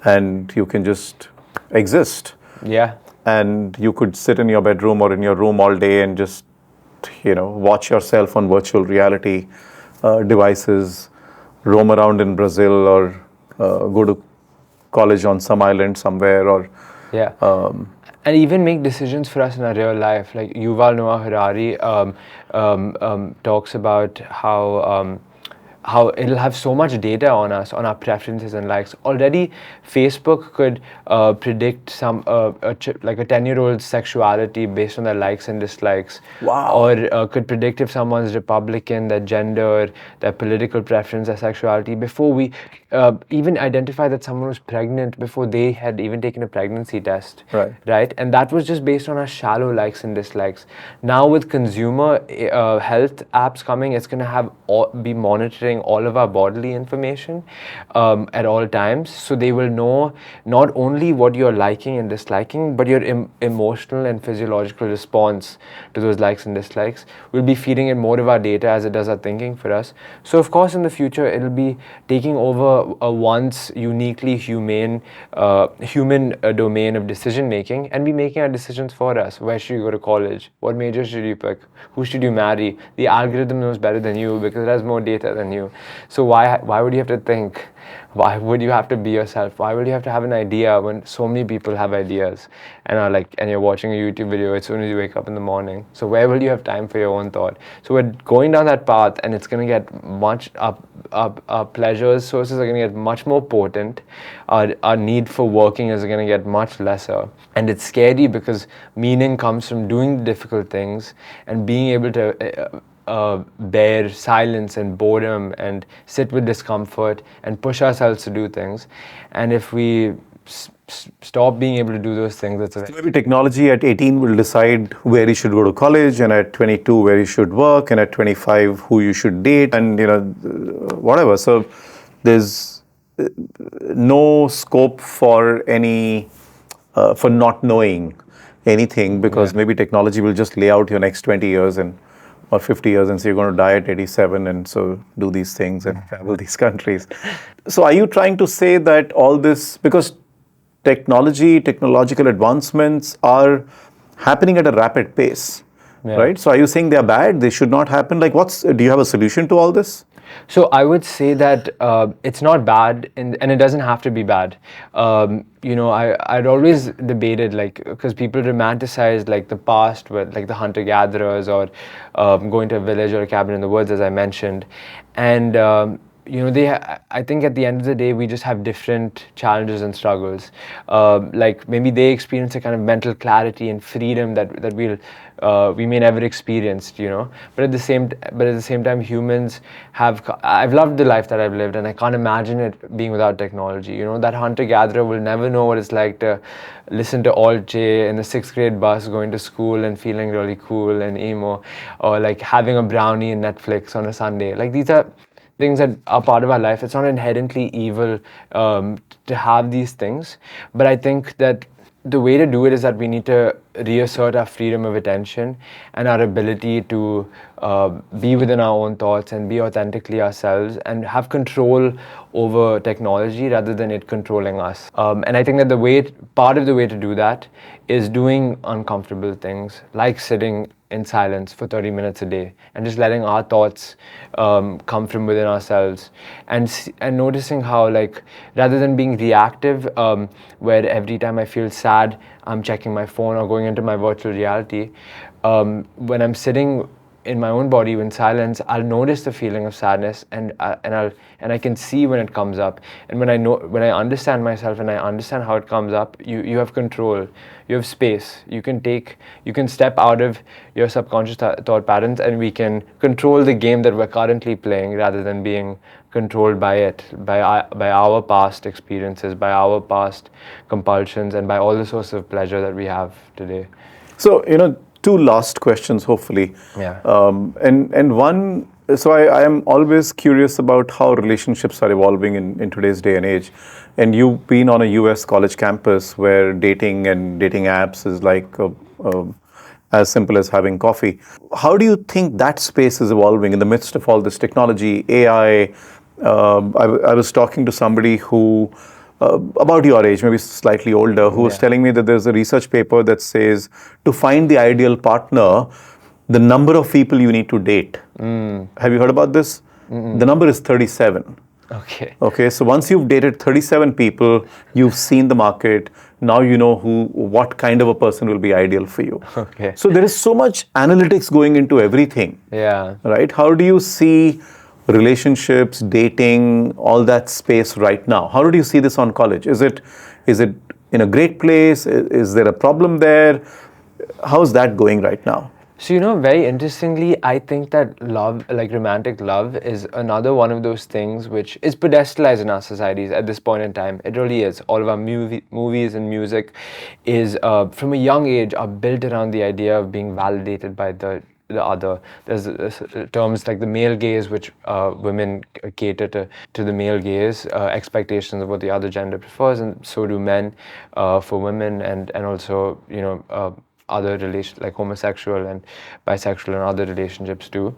and you can just exist. Yeah. And you could sit in your bedroom or in your room all day and just watch yourself on virtual reality devices, roam around in Brazil, or go to college on some island somewhere, or Yeah. And even make decisions for us in our real life. Like Yuval Noah Harari talks about how it'll have so much data on us, on our preferences and likes. Already, Facebook could predict like a 10-year-old's sexuality based on their likes and dislikes. Wow. Or could predict if someone's Republican, their gender, their political preference, their sexuality, before we even identify that someone was pregnant, before they had even taken a pregnancy test. Right. And that was just based on our shallow likes and dislikes. Now with consumer health apps coming, it's going to be monitoring all of our bodily information at all times. So they will know not only what you're liking and disliking, but your emotional and physiological response to those likes and dislikes. We'll be feeding it more of our data as it does our thinking for us. So of course in the future it'll be taking over a once uniquely human domain of decision making, and be making our decisions for us. Where should you go to college? What major should you pick? Who should you marry? The algorithm knows better than you because it has more data than you. So why would you have to think? Why would you have to be yourself? Why would you have to have an idea when so many people have ideas and you're watching a YouTube video as soon as you wake up in the morning? So where will you have time for your own thought? So we're going down that path, and it's going to get much our pleasures sources are going to get much more potent. Our need for working is going to get much lesser, and it's scary because meaning comes from doing the difficult things and being able to bear silence and boredom and sit with discomfort and push ourselves to do things. And if we stop being able to do those things, So maybe technology at 18 will decide where you should go to college, and at 22 where you should work, and at 25 who you should date, and whatever. So there's no scope for any for not knowing anything, because maybe technology will just lay out your next 20 years or 50 years, and so you're going to die at 87, and so do these things and travel these countries. So are you trying to say that all this, because technological advancements are happening at a rapid pace, right? So are you saying they're bad? They should not happen? Like, do you have a solution to all this? So I would say that it's not bad, and it doesn't have to be bad. I'd always debated, like, because people romanticize like the past with like the hunter-gatherers, or going to a village or a cabin in the woods, as I mentioned, and I think at the end of the day we just have different challenges and struggles. Like maybe they experience a kind of mental clarity and freedom that we may never experience, but at the same time humans I've loved the life that I've lived, and I can't imagine it being without technology. That hunter-gatherer will never know what it's like to listen to Alt J in the 6th grade bus going to school and feeling really cool and emo, or like having a brownie in Netflix on a Sunday. Like these are things that are part of our life. It's not inherently evil to have these things, but I think that the way to do it is that we need to reassert our freedom of attention and our ability to be within our own thoughts and be authentically ourselves and have control over technology rather than it controlling us. And I think that part of the way to do that is doing uncomfortable things, like sitting in silence for 30 minutes a day and just letting our thoughts come from within ourselves, and noticing how, like, rather than being reactive, where every time I feel sad I'm checking my phone or going into my virtual reality, when I'm sitting in my own body, in silence, I'll notice the feeling of sadness, and I can see when it comes up. And when I understand myself and I understand how it comes up, you have control, you have space. You can step out of your subconscious thought patterns, and we can control the game that we're currently playing rather than being controlled by it, by our past experiences, by our past compulsions, and by all the sources of pleasure that we have today. So, two last questions, hopefully. Yeah. And one, so I am always curious about how relationships are evolving in today's day and age. And you've been on a US college campus where dating and dating apps is like as simple as having coffee. How do you think that space is evolving in the midst of all this technology, AI? I was talking to somebody who, about your age, maybe slightly older, who was telling me that there's a research paper that says to find the ideal partner, the number of people you need to date. Have you heard about this? The number is 37. Okay, so once you've dated 37 people, you've seen the market, now you know what kind of a person will be ideal for you. Okay. So there is so much analytics going into everything. Yeah. Right? How do you see relationships, dating, all that space right now? How do you see this on college? Is it in a great place? Is there a problem there? How's that going right now? So, very interestingly, I think that love, like romantic love, is another one of those things which is pedestalized in our societies at this point in time. It really is. All of our movies and music is, from a young age, are built around the idea of being validated by the other. There's terms like the male gaze, which women cater to the male gaze, expectations of what the other gender prefers, and so do men for women, and also, other relations like homosexual and bisexual and other relationships too.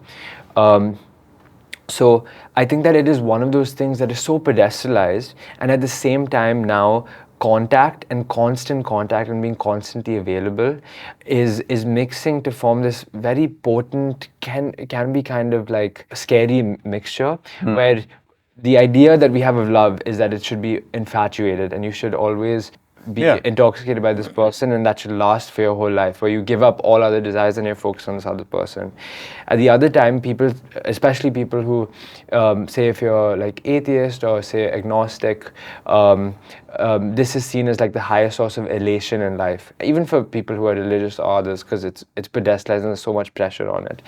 So I think that it is one of those things that is so pedestalized, and at the same time now contact and constant contact and being constantly available is mixing to form this very potent, can be kind of like a scary mixture, where the idea that we have of love is that it should be infatuated and you should always be intoxicated by this person, and that should last for your whole life, where you give up all other desires and you're focused on this other person. At the other time, people, especially people who say, if you're like atheist or say agnostic, this is seen as like the highest source of elation in life, even for people who are religious or others, because it's pedestalized and there's so much pressure on it.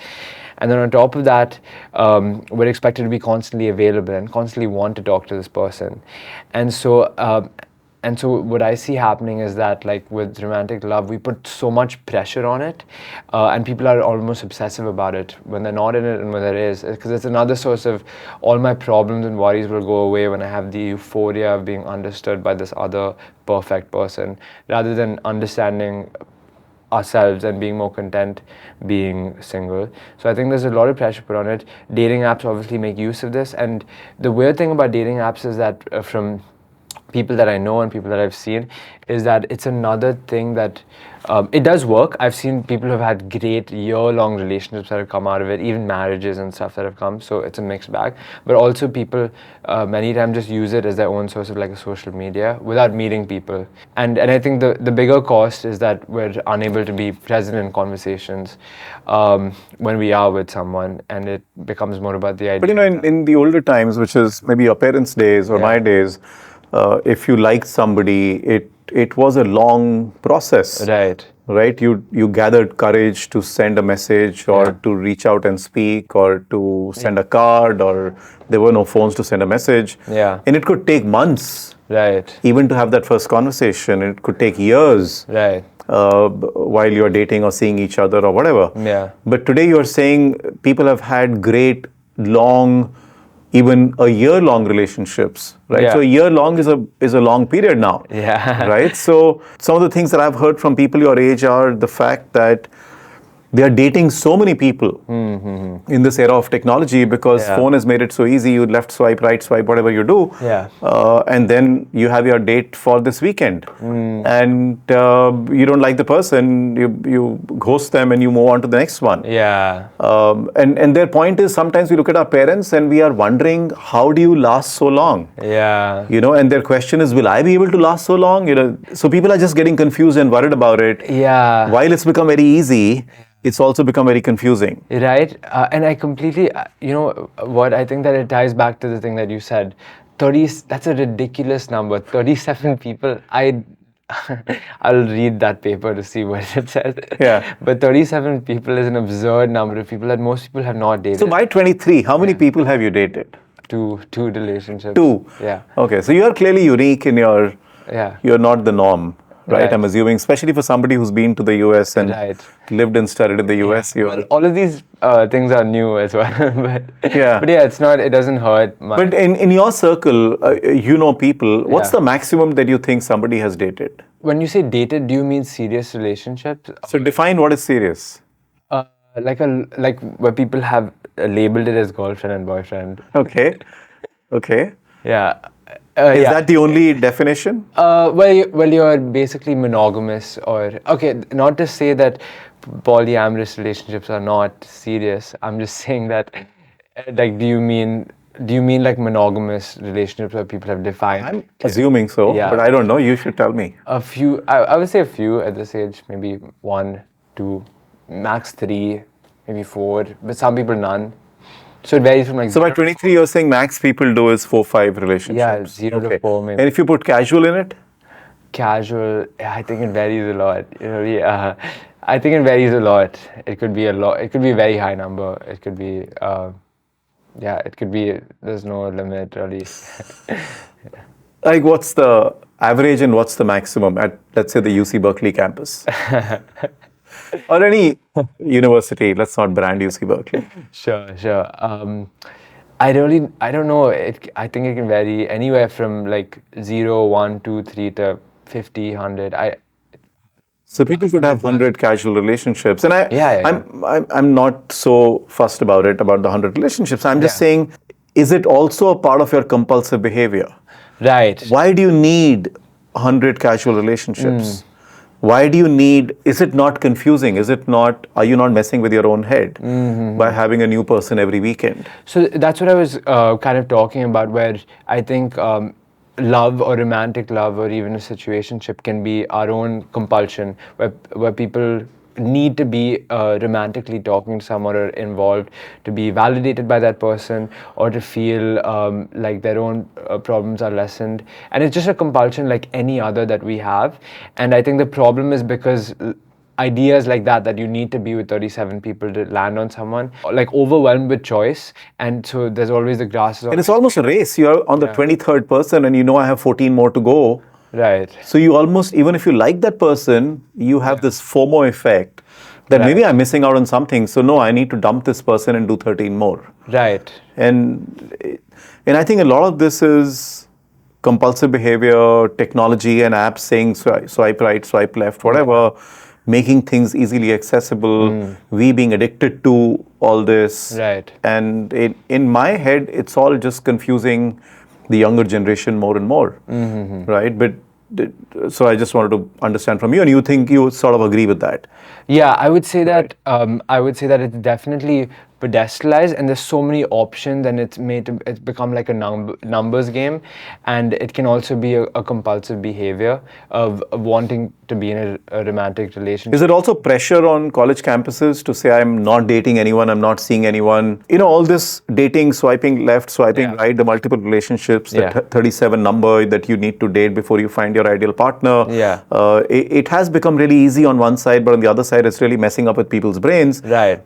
And then on top of that, we're expected to be constantly available and constantly want to talk to this person. And so what I see happening is that, like with romantic love, we put so much pressure on it, and people are almost obsessive about it when they're not in it and when there is, because it's another source of all my problems and worries will go away when I have the euphoria of being understood by this other perfect person, rather than understanding ourselves and being more content being single. So I think there's a lot of pressure put on it. Dating apps obviously make use of this, and the weird thing about dating apps is that from people that I know and people that I've seen, is that it's another thing that it does work. I've seen people who have had great year-long relationships that have come out of it, even marriages and stuff that have come, so it's a mixed bag. But also people many times just use it as their own source of like a social media without meeting people. And I think the bigger cost is that we're unable to be present in conversations when we are with someone, and it becomes more about the idea. But in the older times, which is maybe your parents' days or my days, if you liked somebody, it was a long process. Right? You gathered courage to send a message or to reach out and speak or to send a card, or there were no phones to send a message. And it could take months. Even to have that first conversation. It could take years. While you're dating or seeing each other or whatever. But today you're saying people have had great, long, even a year-long relationships, right? So a year-long is a long period now, right? So some of the things that I've heard from people your age are the fact that they are dating so many people in this era of technology, because phone has made it so easy. You left swipe, right swipe, whatever you do, and then you have your date for this weekend, and you don't like the person, you ghost them and you move on to the next one. And their point is, sometimes we look at our parents and we are wondering, how do you last so long? And their question is, will I be able to last so long? So people are just getting confused and worried about it. While it's become very easy, it's also become very confusing. Right? And I completely, what I think that it ties back to the thing that you said. 30, that's a ridiculous number. 37 people. I'll read that paper to see what it says. Yeah. But 37 people is an absurd number of people that most people have not dated. So by 23, how many people have you dated? Two relationships. 2. Yeah. Okay, so you're clearly unique in your, Yeah. you're not the norm, right? Right. I'm assuming, especially for somebody who's been to the US and Right. lived and studied in the US. Well, all of these things are new as well. but Yeah. it's not, it doesn't hurt much. But in your circle, you know people, what's Yeah. the maximum that you think somebody has dated? When you say dated, do you mean serious relationships? So define what is serious. Like where people have labeled it as girlfriend and boyfriend. Okay. Okay. Yeah. Is that the only definition? Well, you're basically monogamous, or okay, not to say that polyamorous relationships are not serious. I'm just saying that, like, do you mean like monogamous relationships where people have defined? I'm assuming so, Yeah. but I don't know. You should tell me. A few, I would say a few at this age, maybe 1, 2, max 3, maybe 4, but some people none. So it varies from like. So by 23, you're saying max people do is 4-5 relationships. Yeah, 0 to 4 maybe. And if you put casual in it? Casual, I think it varies a lot. Yeah, I think it varies a lot. It could be a lot. It could be a very high number. It could be, it could be. There's no limit really. Like, what's the average and what's the maximum at, let's say, the UC Berkeley campus? Or any university. Let's not brand UC Berkeley. Sure. I don't know. I think it can vary anywhere from like 0, 1, 2, 3 to 50, 100. So people could have 100 casual relationships, and Yeah. I'm not so fussed about it, about the 100 relationships. I'm just Yeah. saying, is it also a part of your compulsive behavior? Right. Why do you need 100 casual relationships? Why do you need? Is it not confusing? Is it not? Are you not messing with your own head by having a new person every weekend? So that's what I was kind of talking about, where I think love or romantic love or even a situationship can be our own compulsion, where people need to be romantically talking to someone or involved to be validated by that person, or to feel like their own problems are lessened. And it's just a compulsion like any other that we have. And I think the problem is because ideas like that you need to be with 37 people to land on someone, like overwhelmed with choice, and so there's always the grass is And it's almost a race. You're on the 23rd person, and you know I have 14 more to go. right. So you almost, even if you like that person, you have this FOMO effect that maybe I'm missing out on something. So no, I need to dump this person and do 13 more. Right. And I think a lot of this is compulsive behavior, technology and apps saying swipe right, swipe left, whatever, making things easily accessible, we being addicted to all this. Right. And in my head, it's all just confusing the younger generation more and more, right? But so I just wanted to understand from you, and you think you sort of agree with that? Yeah, I would say that it's definitely pedestrianized, and there's so many options, and it's become like a numbers game, and it can also be a compulsive behavior of wanting to be in a romantic relationship. Is it also pressure on college campuses to say I'm not dating anyone, I'm not seeing anyone? You know, all this dating, swiping left, swiping right, the multiple relationships, the 37 number that you need to date before you find your ideal partner. Yeah. It has become really easy on one side, but on the other side, it's really messing up with people's brains. Right.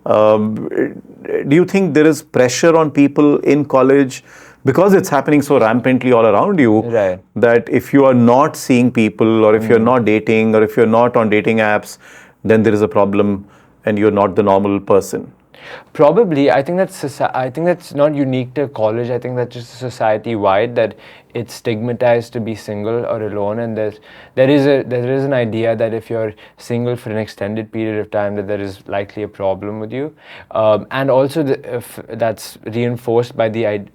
Do you think there is pressure on people in college because it's happening so rampantly all around you, Right. that if you are not seeing people, or if you're not dating, or if you're not on dating apps, then there is a problem and you're not the normal person? Probably, I think that's not unique to college. I think that's just society wide, that it's stigmatized to be single or alone, and there is an idea that if you're single for an extended period of time, that there is likely a problem with you, and also if that's reinforced by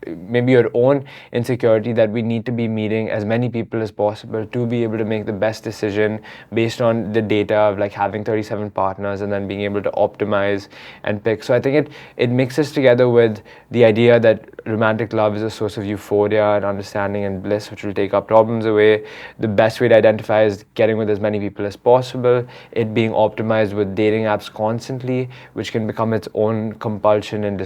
maybe your own insecurity that we need to be meeting as many people as possible to be able to make the best decision based on the data of like having 37 partners and then being able to optimize and pick. So I think it mixes together with the idea that romantic love is a source of euphoria and understanding and bliss, which will take our problems away. The best way to identify is getting with as many people as possible. It being optimized with dating apps constantly, which can become its own compulsion and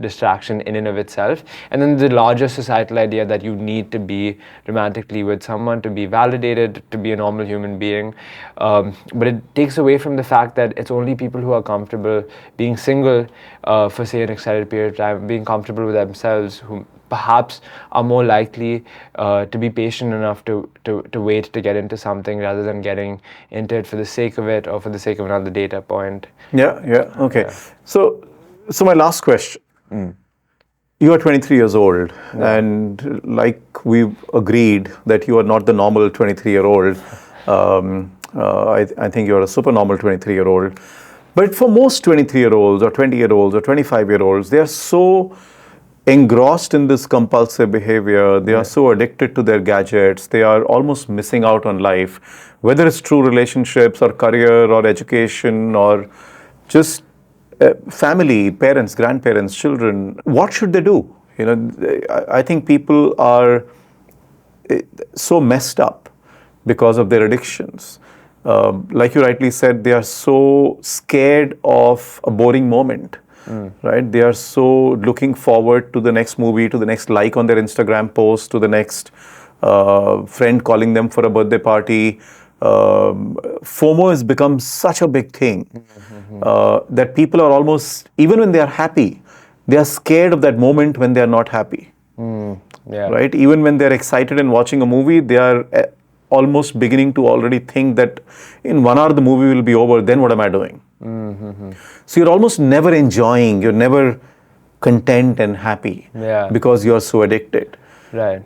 distraction in and of itself. And then the larger societal idea that you need to be romantically with someone to be validated, to be a normal human being. But it takes away from the fact that it's only people who are comfortable being single for, say, an extended period of time, being comfortable with themselves, who perhaps are more likely to be patient enough to wait to get into something rather than getting into it for the sake of it or for the sake of another data point. Okay. So my last question. You are 23 years old, and like we've agreed that you are not the normal 23-year-old. I think you're a super normal 23-year-old. But for most 23-year-olds or 20-year-olds or 25-year-olds, they are so engrossed in this compulsive behavior. They are so addicted to their gadgets. They are almost missing out on life, whether it's true relationships or career or education or just family, parents, grandparents, children. What should they do? I think people are so messed up because of their addictions. Like you rightly said, they are so scared of a boring moment, right? They are so looking forward to the next movie, to the next like on their Instagram post, to the next friend calling them for a birthday party. FOMO has become such a big thing that people are almost, even when they are happy, they are scared of that moment when they are not happy. Right? Even when they're excited and watching a movie, they are almost beginning to already think that in 1 hour the movie will be over, then what am I doing? So you're almost never enjoying, you're never content and happy because you're so addicted. Right.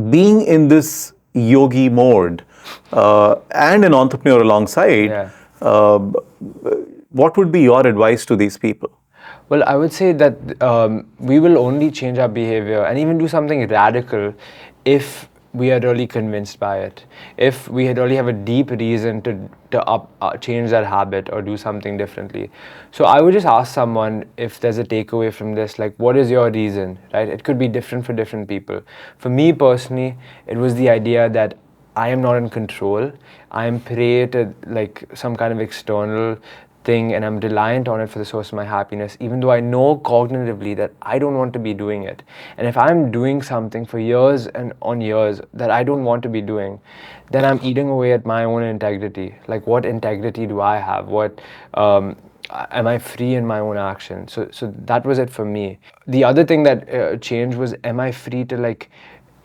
Being in this yogi mode and an entrepreneur alongside, what would be your advice to these people? Well, I would say that we will only change our behavior and even do something radical if we are really convinced by it. If we really have a deep reason to change that habit or do something differently. So I would just ask someone if there's a takeaway from this, like, what is your reason, right? It could be different for different people. For me personally, it was the idea that I am not in control. I am prey to like some kind of external thing and I'm reliant on it for the source of my happiness, even though I know cognitively that I don't want to be doing it. And if I'm doing something for years and on years that I don't want to be doing, then I'm eating away at my own integrity. Like, what integrity do I have? What am I free in my own action? So that was it for me. The other thing that changed was, am I free to like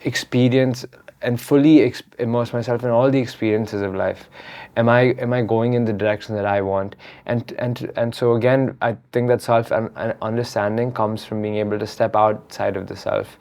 experience and fully immerse myself in all the experiences of life? Am I going in the direction that I want? And so again, I think that self understanding comes from being able to step outside of the self,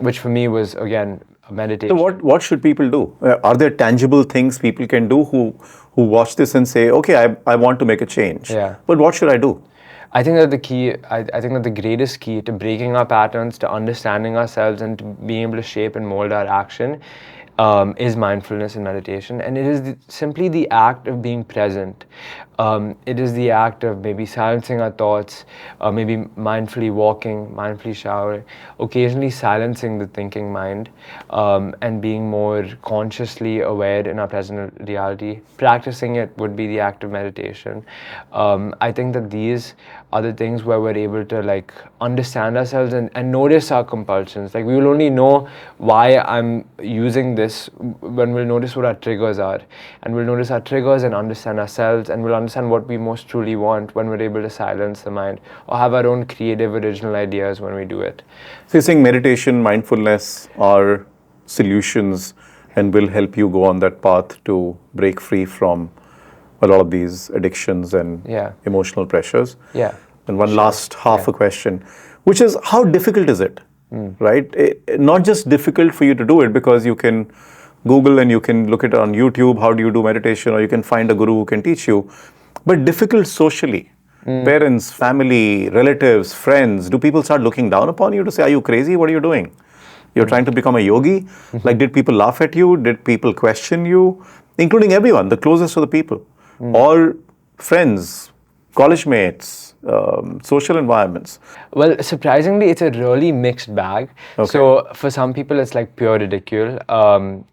which for me was again meditation. So what should people do? Are there tangible things people can do who watch this and say, okay, I want to make a change? But what should I do? I think that the key, I think that the greatest key to breaking our patterns, to understanding ourselves, and to being able to shape and mold our action is mindfulness and meditation. And it is simply the act of being present. It is the act of maybe silencing our thoughts, maybe mindfully walking, mindfully showering, occasionally silencing the thinking mind, and being more consciously aware in our present reality. Practicing it would be the act of meditation. I think that these are the things where we're able to like understand ourselves and notice our compulsions. Like, we will only know why I'm using this when we'll notice what our triggers are, and we'll notice our triggers and understand ourselves, and we'll understand what we most truly want when we're able to silence the mind or have our own creative original ideas when we do it. So you're saying meditation, mindfulness are solutions and will help you go on that path to break free from a lot of these addictions and emotional pressures. And one last half a question, which is, how difficult is it? Right? Not just difficult for you to do it, because you can Google and you can look it on YouTube, how do you do meditation, or you can find a guru who can teach you, but difficult socially. Parents, family, relatives, friends, do people start looking down upon you to say, are you crazy? What are you doing? You're trying to become a yogi? Like, did people laugh at you? Did people question you? Including everyone, the closest to the people. Or friends, college mates, social environments? Well, surprisingly, it's a really mixed bag. Okay. So for some people, it's like pure ridicule,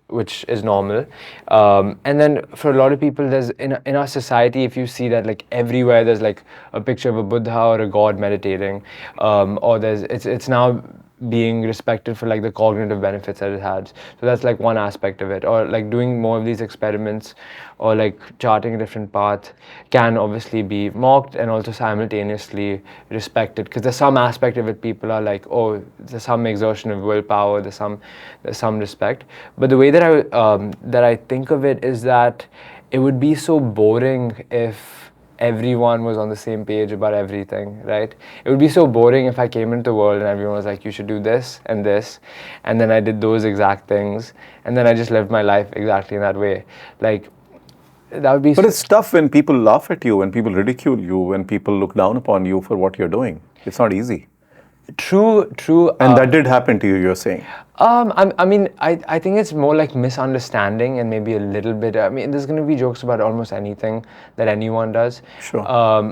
which is normal. And then for a lot of people, there's in our society, if you see that like everywhere, there's like a picture of a Buddha or a god meditating, or it's now being respected for like the cognitive benefits that it has. So that's like one aspect of it. Or like doing more of these experiments or like charting a different path can obviously be mocked and also simultaneously respected, because there's some aspect of it people are like, oh, there's some exertion of willpower, there's some respect. But the way that I think of it is that it would be so boring if everyone was on the same page about everything, right? It would be so boring if I came into the world and everyone was like, you should do this, and then I did those exact things, and then I just lived my life exactly in that way. Like, that would be... But it's tough when people laugh at you, when people ridicule you, when people look down upon you for what you're doing. It's not easy. True. And that did happen to you, you're saying? I think it's more like misunderstanding and maybe a little bit. I mean, there's going to be jokes about almost anything that anyone does. Sure.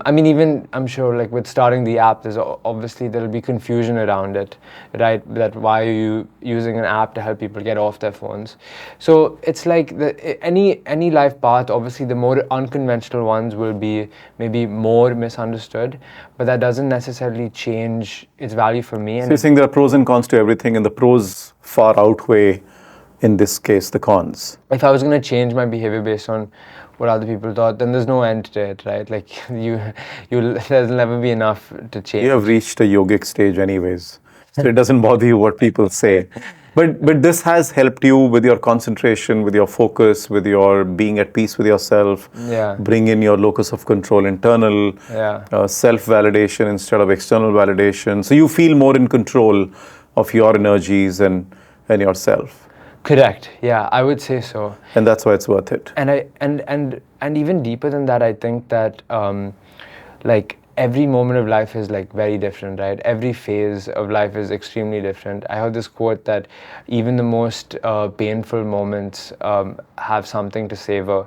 Even I'm sure, like with starting the app, there'll be confusion around it, right? That why are you using an app to help people get off their phones? So it's like any life path. Obviously, the more unconventional ones will be maybe more misunderstood, but that doesn't necessarily change its value for me. So you're saying there are pros and cons to everything, and the pros far outweigh, in this case, the cons. If I was going to change my behavior based on what other people thought, then there's no end to it, right? Like there's never be enough to change. You have reached a yogic stage anyways, so it doesn't bother you what people say. But this has helped you with your concentration, with your focus, with your being at peace with yourself. Yeah. Bring in your locus of control, internal self-validation instead of external validation. So you feel more in control of your energies and yourself. Correct. Yeah, I would say so. And that's why it's worth it. And even deeper than that, I think that like every moment of life is like very different, right? Every phase of life is extremely different. I heard this quote that even the most painful moments have something to savor,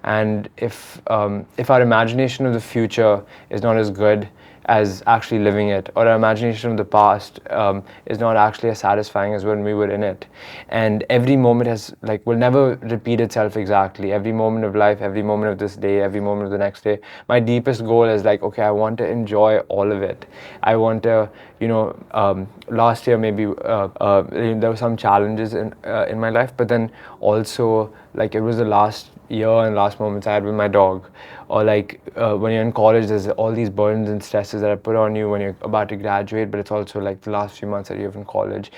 and if our imagination of the future is not as good as actually living it, or our imagination of the past is not actually as satisfying as when we were in it. And every moment will never repeat itself exactly. Every moment of life, every moment of this day, every moment of the next day. My deepest goal is like, okay, I want to enjoy all of it. I want to, last year maybe there were some challenges in my life, but then also like it was the last year and last moments I had with my dog. Or like when you're in college, there's all these burdens and stresses that are put on you when you're about to graduate, but it's also like the last few months that you have in college.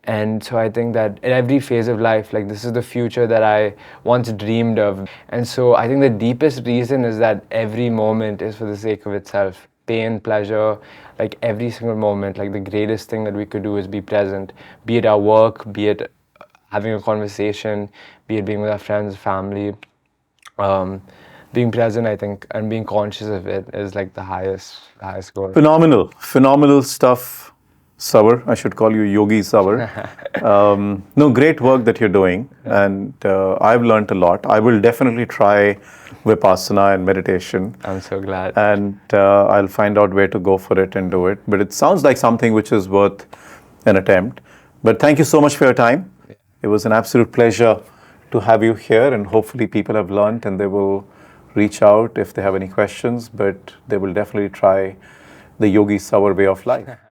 And so I think that in every phase of life, like this is the future that I once dreamed of. And so I think the deepest reason is that every moment is for the sake of itself. Pain, pleasure, like every single moment, like the greatest thing that we could do is be present. Be it our work, be it having a conversation, be it being with our friends, family. Being present, I think, and being conscious of it is like the highest goal. Phenomenal stuff, Savr. I should call you Yogi Savr. No, great work that you're doing, and I've learned a lot. I will definitely try Vipassana and meditation. I'm so glad. And I'll find out where to go for it and do it. But it sounds like something which is worth an attempt. But thank you so much for your time. Yeah. It was an absolute pleasure to have you here, and hopefully people have learned and they will reach out if they have any questions, but they will definitely try the Yogi Savr way of life.